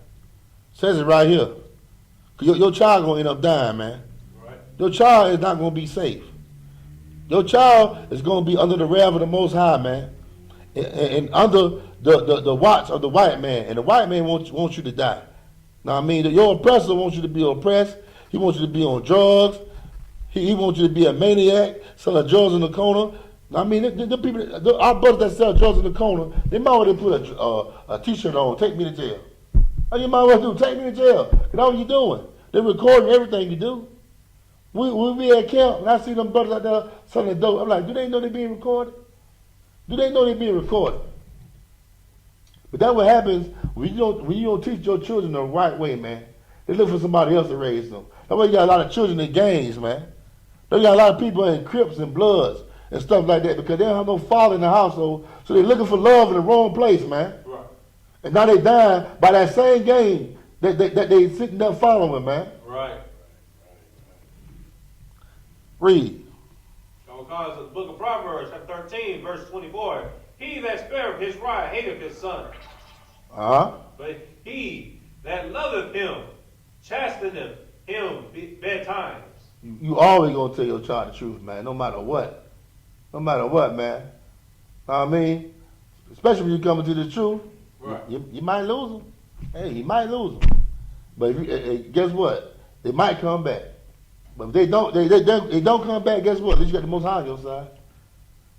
Says it right here. Your child gonna end up dying, man. Right. your child is not going to be safe. Your child is going to be under the wrath of the Most High, man, and under the watch of the white man. And the white man wants you to die. Now, I mean, your oppressor wants you to be oppressed. He wants you to be on drugs. He wants you to be a maniac, selling drugs in the corner. Now, I mean, the people, our brothers that sell drugs in the corner, they might well put a T-shirt on, take me to jail. All you might well do, take me to jail. That's what you doing. They're recording everything you do. We be at camp, and I see them brothers out there selling dope. I'm like, do they know they're being recorded? Do they know they're being recorded? But that's what happens when you don't teach your children the right way, man. They look for somebody else to raise them. That's why you got a lot of children in gangs, man. They got a lot of people in Crips and Bloods and stuff like that because they don't have no father in the household, so they're looking for love in the wrong place, man. Right. And now they dying by that same gang that they sitting there following, man. Right. Read. Because the book of Proverbs, chapter 13, verse 24. He that spareth his rod hateth his son. But he that loveth him chasteneth him betimes. You always gonna tell your child the truth, man, no matter what. No matter what, man. Know what I mean? Especially when you come into the truth, right. You might lose them. Hey, you might lose them. But guess what? They might come back. But if they don't come back, guess what? At least you got the Most High on your side.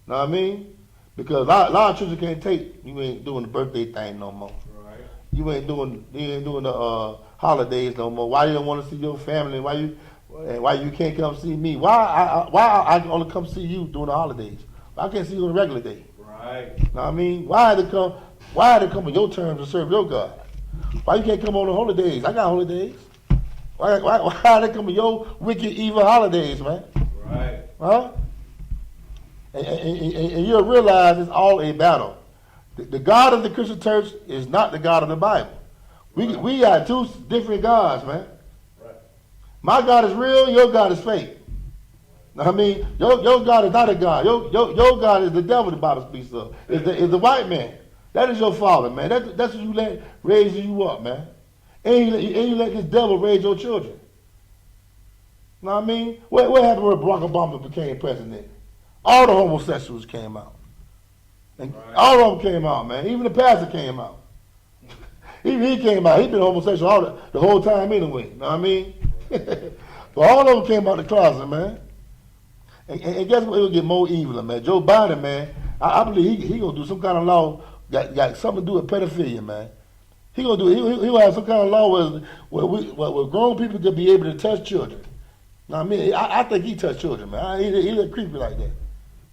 Know what I mean? Because a lot of children can't take, you ain't doing the birthday thing no more. Right. You ain't doing the holidays no more. Why you don't want to see your family? Why you can't come see me? Why I only come see you during the holidays? I can't see you on a regular day. Right. Know what I mean? Why they come on your terms to serve your God? Why you can't come on the holidays? I got holidays. Why they come on your wicked, evil holidays, man? Right. Huh? And you'll realize it's all a battle. The God of the Christian church is not the God of the Bible. We got two different gods, man. Right. My God is real, your God is fake. I mean, your God is not a God. Your God is the devil the Bible speaks of. Is the white man. That is your father, man. That's what you let raise you up, man. And you let this devil raise your children. Know what I mean? What happened when Barack Obama became president? All the homosexuals came out. And right. All of them came out, man. Even the pastor came out. He came out. He been homosexual the whole time anyway. Know what I mean? But all of them came out the closet, man. And guess what? It will get more evil, man. Joe Biden, man, I believe he gonna do some kind of law got something to do with pedophilia, man. He'll have some kind of law where grown people could be able to touch children. Know what I mean? I think he touched children, man. He look creepy like that.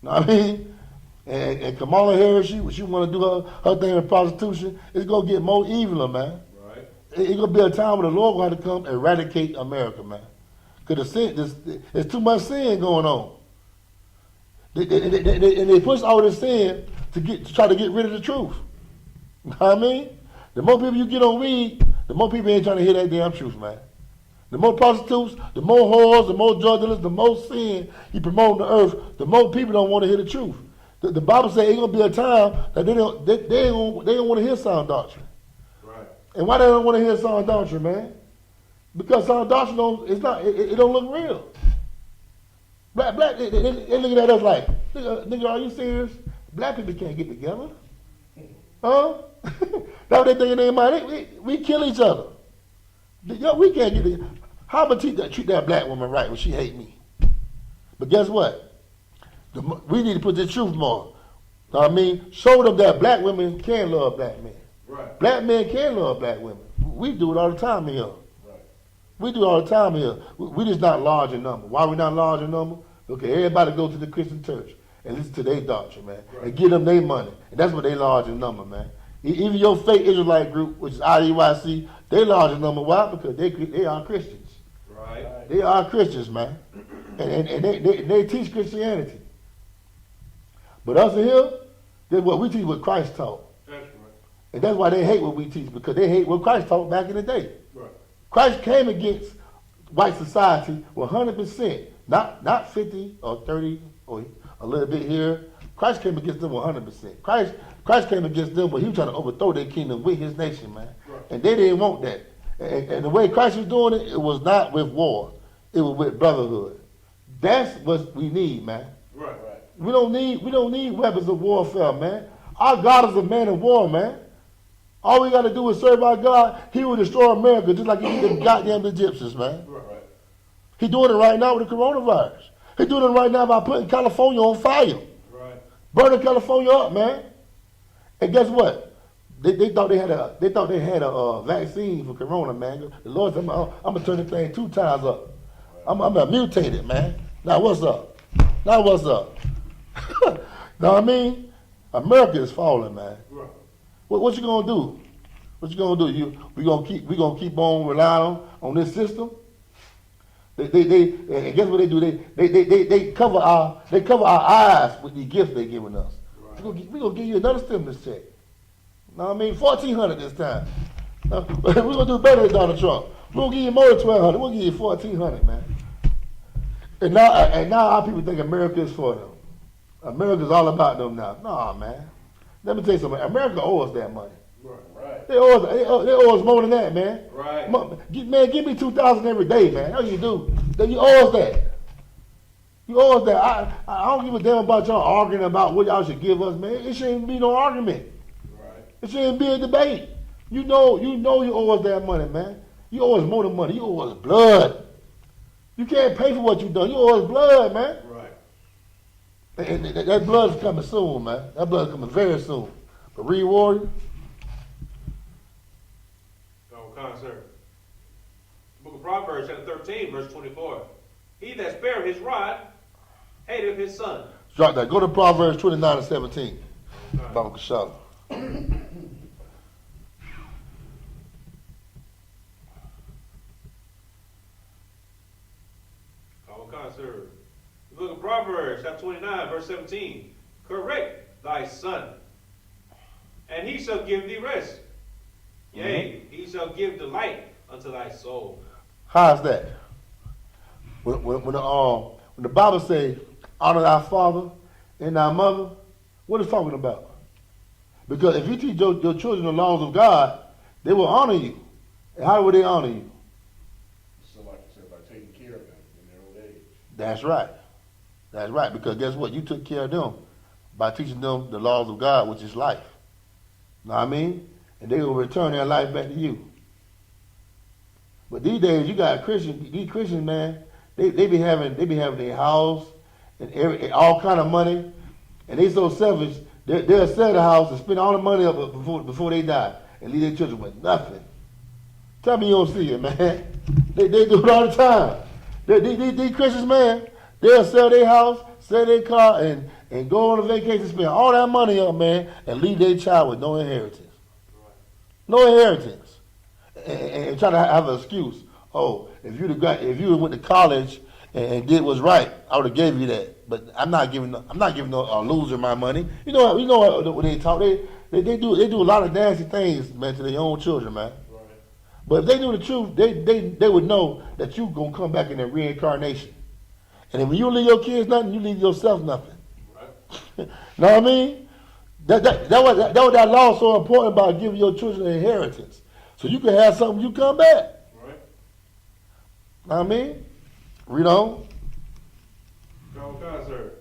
Know what I mean? And Kamala Harris, she want to do her thing in prostitution. It's gonna get more evil, man. Right. It's gonna be a time where the Lord will have to come and eradicate America, man. Because there's too much sin going on. And they push all this sin to try to get rid of the truth. You know what I mean? The more people you get on weed, the more people ain't trying to hear that damn truth, man. The more prostitutes, the more whores, the more drug dealers, the more sin you promote on the earth, the more people don't want to hear the truth. The Bible says it's gonna be a time that they don't want to hear sound doctrine. Right. And why they don't want to hear sound doctrine, man? Because sound doctrine it don't look real. Black, they looking at us like, nigga, are you serious? Black people can't get together. Huh? That's what they think in their mind. We kill each other. We can't get together. How about treat that black woman right when she hate me? But guess what? We need to put the truth more. Know what I mean? Show them that black women can love black men. Right. Black men can love black women. We do it all the time here. Right. We do it all the time here. We just not large in number. Why we not large in number? Okay, everybody go to the Christian church and listen to their doctrine, man, right. And give them their money. And that's what they large in number, man. Even your fake Israelite group, which is I.S.U.P.K, they large in number. Why? Because they are Christians. Right. They are Christians, man. And they teach Christianity. But us in here, that's what we teach what Christ taught. That's right. And that's why they hate what we teach, because they hate what Christ taught back in the day. Right. Christ came against white society 100%. Not 50 or 30 or a little bit here. Christ came against them 100%. Christ came against them when he was trying to overthrow their kingdom with his nation, man. Right. And they didn't want that. And the way Christ was doing it, it was not with war. it was with brotherhood. That's what we need, man. Right. We don't need weapons of warfare, man. Our God is a man of war, man. All we got to do is serve our God. He will destroy America just like he did the goddamn Egyptians, man. Right. He doing it right now with the coronavirus. He doing it right now by putting California on fire. Right. Burning California up, man. And guess what? They thought they had a vaccine for corona, man. The Lord said, I'm gonna turn the thing 2 times up. I'm gonna mutate it, man. Now what's up? Know what I mean? America is falling, man. Right. What you gonna do? What you gonna do? We gonna keep on relying on this system? And guess what they do? They cover our eyes with these gifts they giving us. Right. We gonna give you another stimulus check. Know what I mean? $1,400 this time. We're gonna do better than Donald Trump. We're gonna give you more than $1,200. We're gonna give you $1,400, man. And now our people think America is for them. America's all about them now. Nah, man. Let me tell you something. America owes us that money. Right. They owe us more than that, man. Right. Man, give me $2,000 every day, man. That's what you do. Then you owe us that. You owe us that. I don't give a damn about y'all arguing about what y'all should give us, man. It shouldn't be no argument. Right. It shouldn't be a debate. You know you owe us that money, man. You owe us more than money. You owe us blood. You can't pay for what you done. You owe us blood, man. Right. And that blood is coming soon, man. That blood is coming very soon. But read Warrior. Sir. Book of Proverbs, chapter 13, verse 24. He that spareth his rod hateth his son. Drop that. Go to Proverbs 29 and 17. Right. Bibical SHALAM. Sir. The book of Proverbs, chapter 29, verse 17. Correct thy son, and he shall give thee rest. Yea, he shall give delight unto thy soul. How's that? When the Bible says, honor thy father and thy mother, what is it talking about? Because if you teach your children the laws of God, they will honor you. And how will they honor you? So like you said, by taking care of them in their old age. That's right. That's right. Because guess what? You took care of them by teaching them the laws of God, which is life. Know what I mean? And they will return their life back to you. But these days, you got these Christians, man, they be having their house and all kind of money, and they so selfish, they'll sell the house and spend all the money up before they die and leave their children with nothing. Tell me you don't see it, man. They do it all the time. These Christians, man, they'll sell their house, sell their car, and go on a vacation, spend all that money up, man, and leave their child with no inheritance. No inheritance, and try to have an excuse. Oh, if you went to college and did what's right, I would have gave you that. But I'm not giving no loser my money. You know what they talk. They do a lot of nasty things, man, to their own children, man. Right. But if they knew the truth, they would know that you gonna come back in a reincarnation. And if you leave your kids nothing, you leave yourself nothing. Right. Know what I mean? That was that law so important about giving your children an inheritance. So you can have something you come back. Right. Know what I mean? Read on. Sir.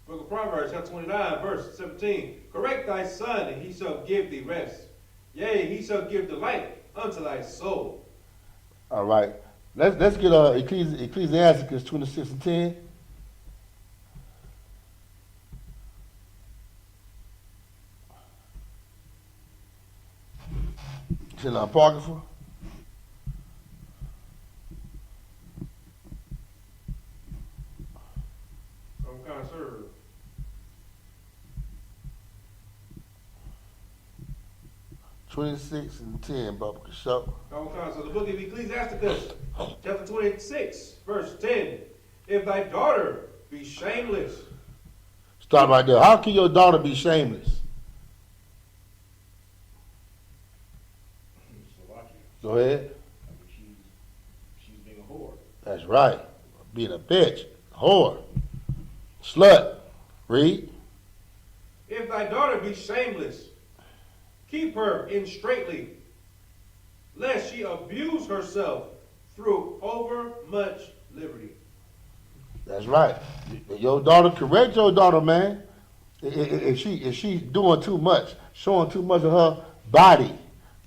Book of Proverbs, chapter 29, verse 17. Correct thy son, and he shall give thee rest. Yea, he shall give delight unto thy soul. All right. Let's get Ecclesiasticus 26 and 10. Still apocrypha. Sir. 26 and 10, Bibical SHALAM. So the book of Ecclesiasticus, chapter 26, verse 10. If thy daughter be shameless. Start right there. How can your daughter be shameless? Slovakia. Go ahead. I mean, she's being a whore. That's right. Being a bitch, whore, slut. Read. If thy daughter be shameless, keep her in straitly, lest she abuse herself through over much liberty. That's right. Your daughter, correct your daughter, man. If she's doing too much, showing too much of her body,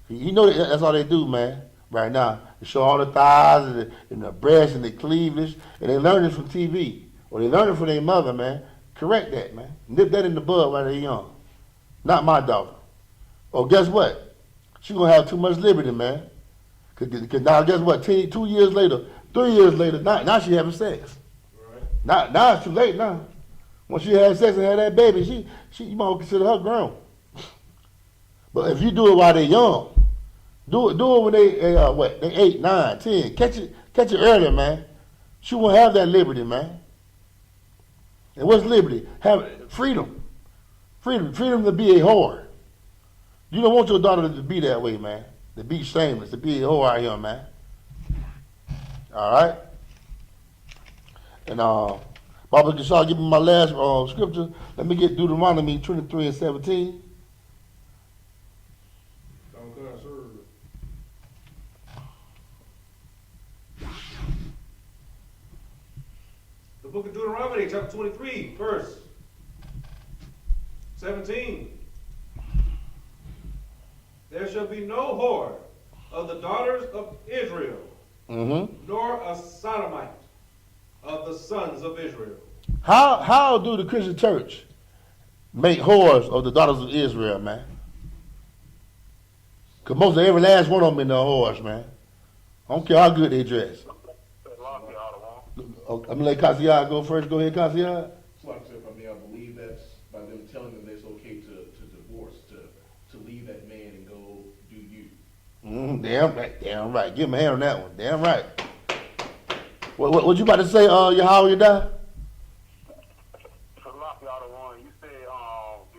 you know that's all they do, man. Right now, they show all the thighs and the breasts and the cleavage, and they learn it from TV or they learn it from their mother, man. Correct that, man. Nip that in the bud while they're young. Not my daughter. Oh, guess what? She gonna have too much liberty, man. Cause now, guess what? 2 years later, 3 years later, now she having sex. Right. Now it's too late now. Once she had sex and had that baby, she you might consider her grown. But if you do it while they're young, do it when they 8, 9, 10. Catch it early, man. She won't have that liberty, man. And what's liberty? Have freedom. Freedom to be a whore. You don't want your daughter to be that way, man. To be shameless, to be a whore out here, man. All right? And Baba Kishar, give me my last scripture. Let me get Deuteronomy 23 and 17. Okay, sir. The book of Deuteronomy, chapter 23, verse 17. There shall be no whore of the daughters of Israel, nor a sodomite of the sons of Israel. How do the Christian church make whores of the daughters of Israel, man? Because most of every last one of them in the whores, man. I don't care how good they dress. I'm going to let Kasiyah go first. Go ahead, Kasiyah. So like I said, I believe that's by them telling them that it's okay to divorce, to leave that man and go do you. Damn right. Give him a hand on that one. Damn right. What you about to say, Yahanna? You said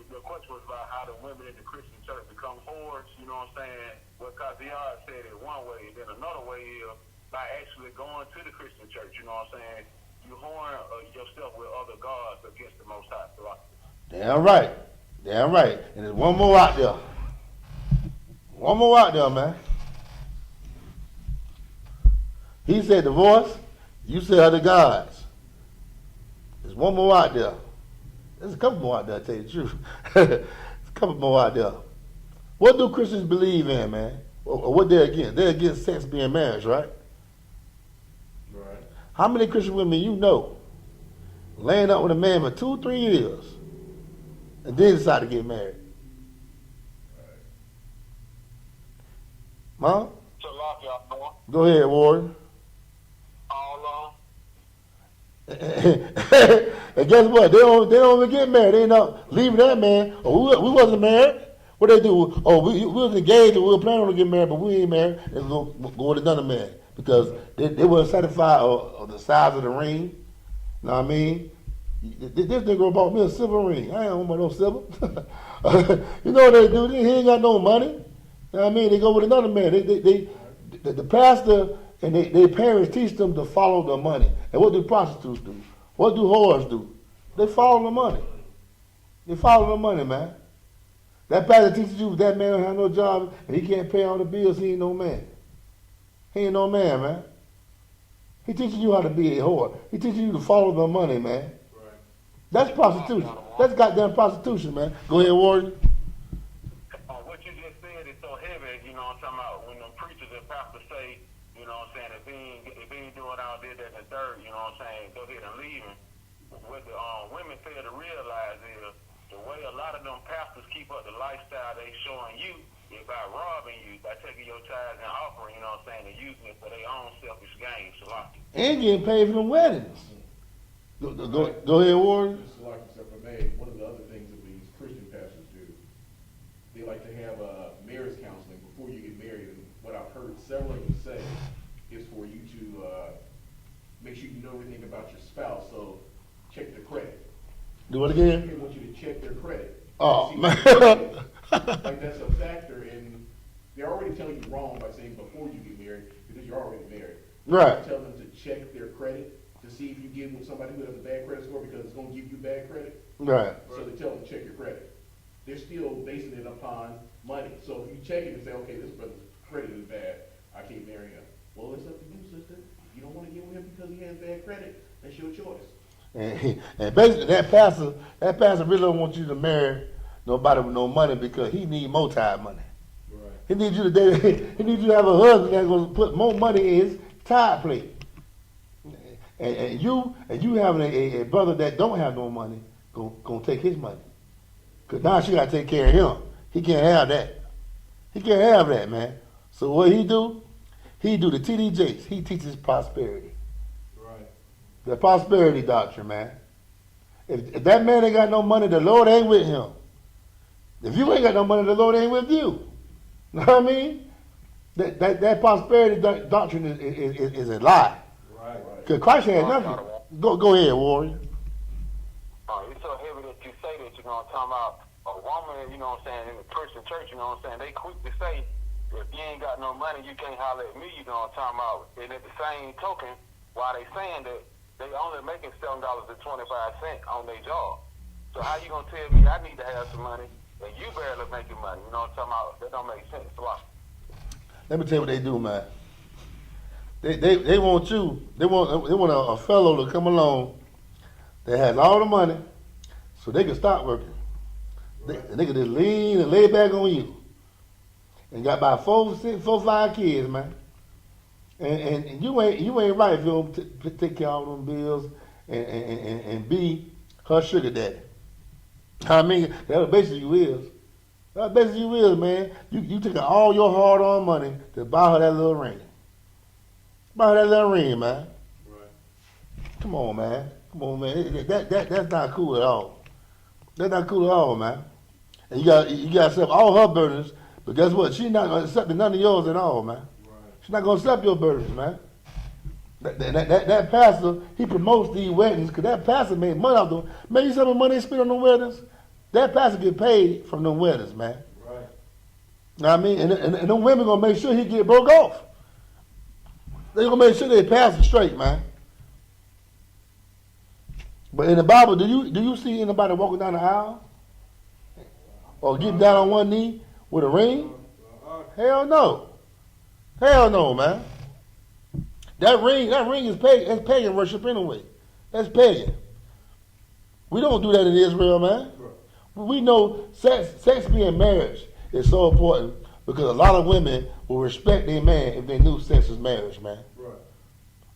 the question was about how the women in the Christian church become whores. You know what I'm saying? What Kaziyah said it one way, then another way is by actually going to the Christian church. You know what I'm saying? You whoring yourself with other gods against the Most High. Damn right. And there's one more out there. Man. He said divorce. You said other gods. There's one more out there. There's a couple more out there, to tell you the truth. There's a couple more out there. What do Christians believe in, man? Or what they're against? They're against sex being marriage, right? Right. How many Christian women you know laying up with a man for 2-3 years and then decide to get married? Huh? Go ahead, Warren. And guess what? They don't even get married. They end up leaving that man. Oh, we wasn't married. What they do? Oh, we was engaged and we were planning on getting married, but we ain't married. And go with another man because they weren't satisfied of the size of the ring. You know what I mean? This nigga bought me a silver ring. I ain't want no silver. You know what they do? He ain't got no money. You know what I mean? They go with another man. The pastor and their parents teach them to follow the money. And what do prostitutes do? What do whores do? They follow the money. They follow the money, man. That pastor teaches you that man don't have no job and he can't pay all the bills, he ain't no man. He ain't no man, man. He teaching you how to be a whore. He teaching you to follow the money, man. Right. That's prostitution. That's goddamn prostitution, man. Go ahead, Warren. What you just said is so heavy, you know what I'm talking about, when the preachers and pastors say, you know what I'm saying, if he ain't doing all this, that, and the third, you know what I'm saying, go ahead and leave him. What the women fail to realize is the way a lot of them pastors keep up the lifestyle they showing you is by robbing you, by taking your tithes and offering, you know what I'm saying, and using it for their own selfish gain. And getting paid for them weddings. Go ahead, Warren. Just like except for me, one of the other things that these Christian pastors do, they like to have marriage counseling before you get married. And what I've heard several of them say is for you to make sure you know everything about your spouse. So check their credit. Do it again. They want you to check their credit. Oh, man. Like that's a factor, and they're already telling you wrong by saying before you get married because you're already married. Right. Tell them to check their credit to see if you get with somebody who has a bad credit score because it's going to give you bad credit. Right. So they tell them to check your credit. They're still basing it upon money. So if you check it and say, okay, this brother's credit is bad, I can't marry him. Well, it's up to you, sister. You don't wanna get with him because he has bad credit, that's your choice. And basically, that pastor really don't want you to marry nobody with no money because he need more time money. Right. He needs you to date, he needs you to have a husband that's gonna put more money in his tide plate. And you having a brother that don't have no money, gonna take his money. Cause now she gotta take care of him. He can't have that. He can't have that, man. So what he do? He do the TDJs. He teaches prosperity. Right. The prosperity doctrine, man. If that man ain't got no money, the Lord ain't with him. If you ain't got no money, the Lord ain't with you. Know what I mean? That prosperity doctrine is a lie. Right. Because Christ had nothing. Go ahead, Warrior. It's so heavy that you say that, you know what I'm talking about, a woman, you know what I'm saying, in the Christian church, you know what I'm saying, they quick to say, if you ain't got no money, you can't holler at me, you know what I'm talking about. And at the same token, while they saying that, they only making $7.25 on their job. So how you gonna tell me I need to have some money, and you barely making money, you know what I'm talking about? That don't make sense a lot. Let me tell you what they do, man. They want you. They want a fellow to come along that has all the money, so they can stop working. They can just lean and lay back on you. And got about 5 kids, man. And you ain't right if you don't take care of all them bills and be her sugar daddy. I mean, that's basically you is. That's basically you is, man. You taking all your hard-earned money to buy her that little ring. Buy her that little ring, man. Right. Come on, man. That's not cool at all. That's not cool at all, man. And you got to accept all her burdens, but guess what? She's not going to accept none of yours at all, man. Right. She's not going to accept your burdens, man. That pastor, he promotes these weddings because that pastor made money off them. Man, you see how much money they spend on them weddings? That pastor get paid from them weddings, man. Right. Know what I mean? And them women going to make sure he get broke off. They going to make sure they pass him straight, man. But in the Bible, do you see anybody walking down the aisle or getting down on one knee with a ring? Hell no. Hell no, man. That ring is pagan. That's pagan worship anyway. That's pagan. We don't do that in Israel, man. We know sex being marriage is so important because a lot of women will respect their man if they knew sex was marriage, man. Right.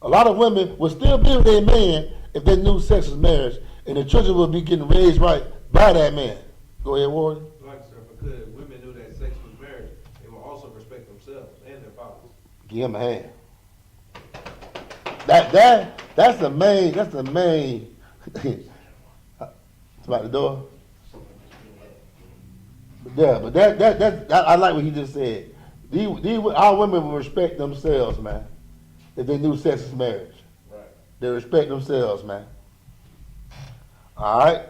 A lot of women will still be with their man if they knew sex was marriage, and the children will be getting raised right by that man. Go ahead, Warren. Like, sir, because women knew that sex was marriage, they will also respect themselves and their fathers. Give him a hand. That's the main. It's about the door. But that I like what he just said. Our women will respect themselves, man, if they knew sex is marriage. Right. They respect themselves, man. All right.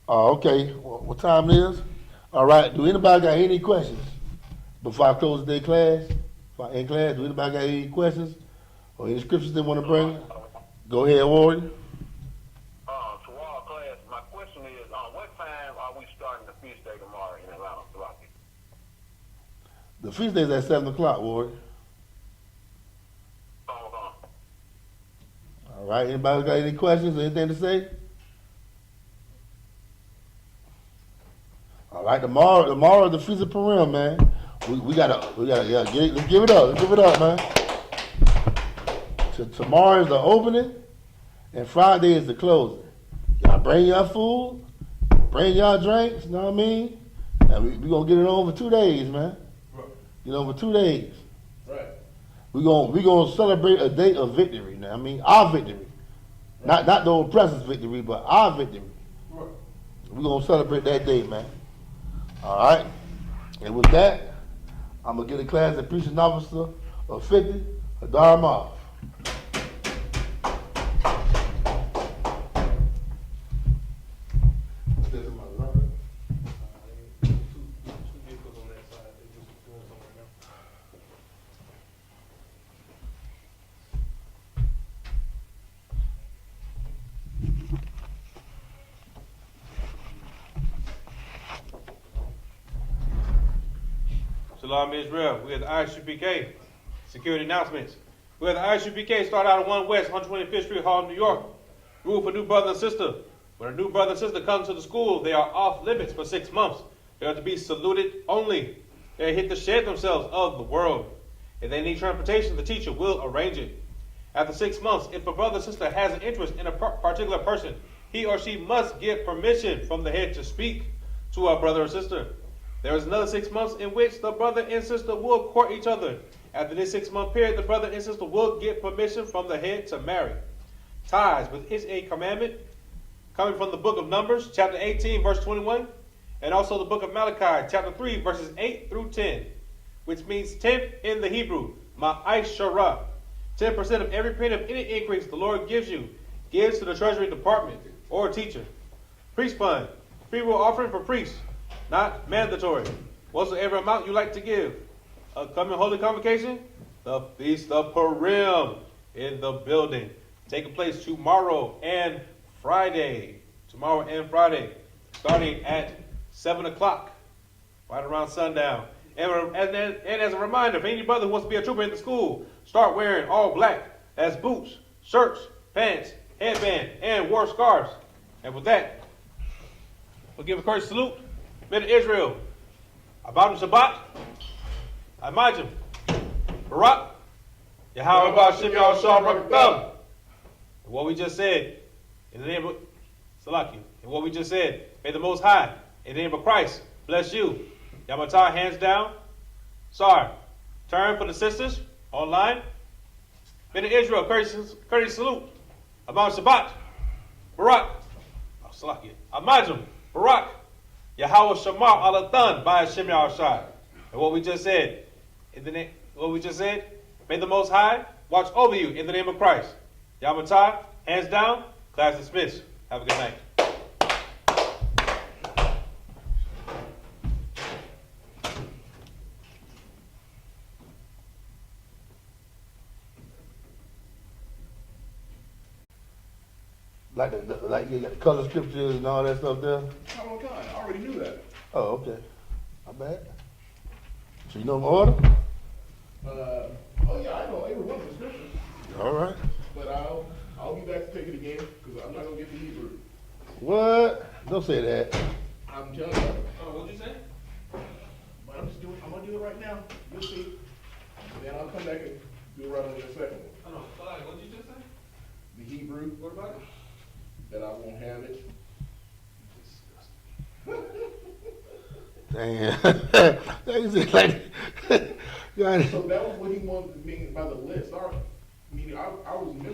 Okay. What time it is? All right. Do anybody got any questions before I close the day class? Before I end class, do anybody got any questions or any scriptures they want to bring? Go ahead, Warren. To all class, my question is, what time are we starting the feast day tomorrow in Atlanta? The feast day is at 7 o'clock, Warren. All right. Anybody got any questions or anything to say? All right. Tomorrow is the Feast of Purim, man. We gotta let's give it up. Let's give it up, man. Tomorrow is the opening, and Friday is the closing. Y'all bring your food, bring your drinks. You know what I mean? And we gonna get it on for 2 days, man. You know, for 2 days. Right. We gonna celebrate a day of victory. Now, I mean, our victory, not the oppressor's victory, but our victory. Right. We gonna celebrate that day, man. All right. And with that, I'm gonna get a class at preaching officer of 50, Hadar Marv. Shalom Israel. We at the I.S.U.P.K. Security announcements. where the I.S.U.P.K start out at 1 West, 125th Street, Harlem, New York. Rule for new brother and sister. When a new brother and sister comes to the school, they are off limits for 6 months. They are to be saluted only. They are hit to shed themselves of the world. If they need transportation, the teacher will arrange it. After 6 months, if a brother or sister has an interest in a particular person, he or she must get permission from the head to speak to our brother or sister. There is another 6 months in which the brother and sister will court each other. After this 6-month period, the brother and sister will get permission from the head to marry. Tithes, which is a commandment, coming from the book of Numbers, chapter 18, verse 21, and also the book of Malachi, chapter 3, verses 8 through 10, which means 10th in the Hebrew, ma'ashara. 10% of every penny of any increase the Lord gives you, gives to the treasury department or teacher. Priest fund, free will offering for priests, not mandatory. Whatsoever amount you like to give. Upcoming holy convocation, the Feast of Purim in the building, taking place tomorrow and Friday. Tomorrow and Friday, starting at 7 o'clock, right around sundown. And as a reminder, for any brother who wants to be a trooper in the school, start wearing all black. That's boots, shirts, pants, headband, and war scarves. And with that, we'll give a courteous salute. Men of Israel, Abadu Shabbat, Imajim, Barak, Yahanna, Shem Yahshua. What we just said, in the name of Salaki, and what we just said, may the Most High, in the name of Christ, bless you. Yamatah, hands down. Sorry. Turn for the sisters online. Men of Israel, courteous salute. Amam Shabbat, Barak, Salaki, Imajim, Barak, Yahweh Shamar Alathan by Hashem Yahushai. And what we just said, may the Most High watch over you in the name of Christ. Yamatah, hands down, class dismissed. Have a good night. Like you got the color scriptures and all that stuff there. All the time. I already knew that. Oh, okay. Not bad. So you know my order? Oh yeah, I know every one of the scriptures. All right. But I'll be back to take it again because I'm not gonna get the Hebrew. What? Don't say that. I'm telling you. Oh, what'd you say? But I'm gonna do it right now. You'll see. Then I'll come back and do it right on the second one. I don't know. What'd you just say? The Hebrew, What about it? that I won't have it. Damn. That is like, yeah. So that was what he wanted to mean by the list. I was memorizing.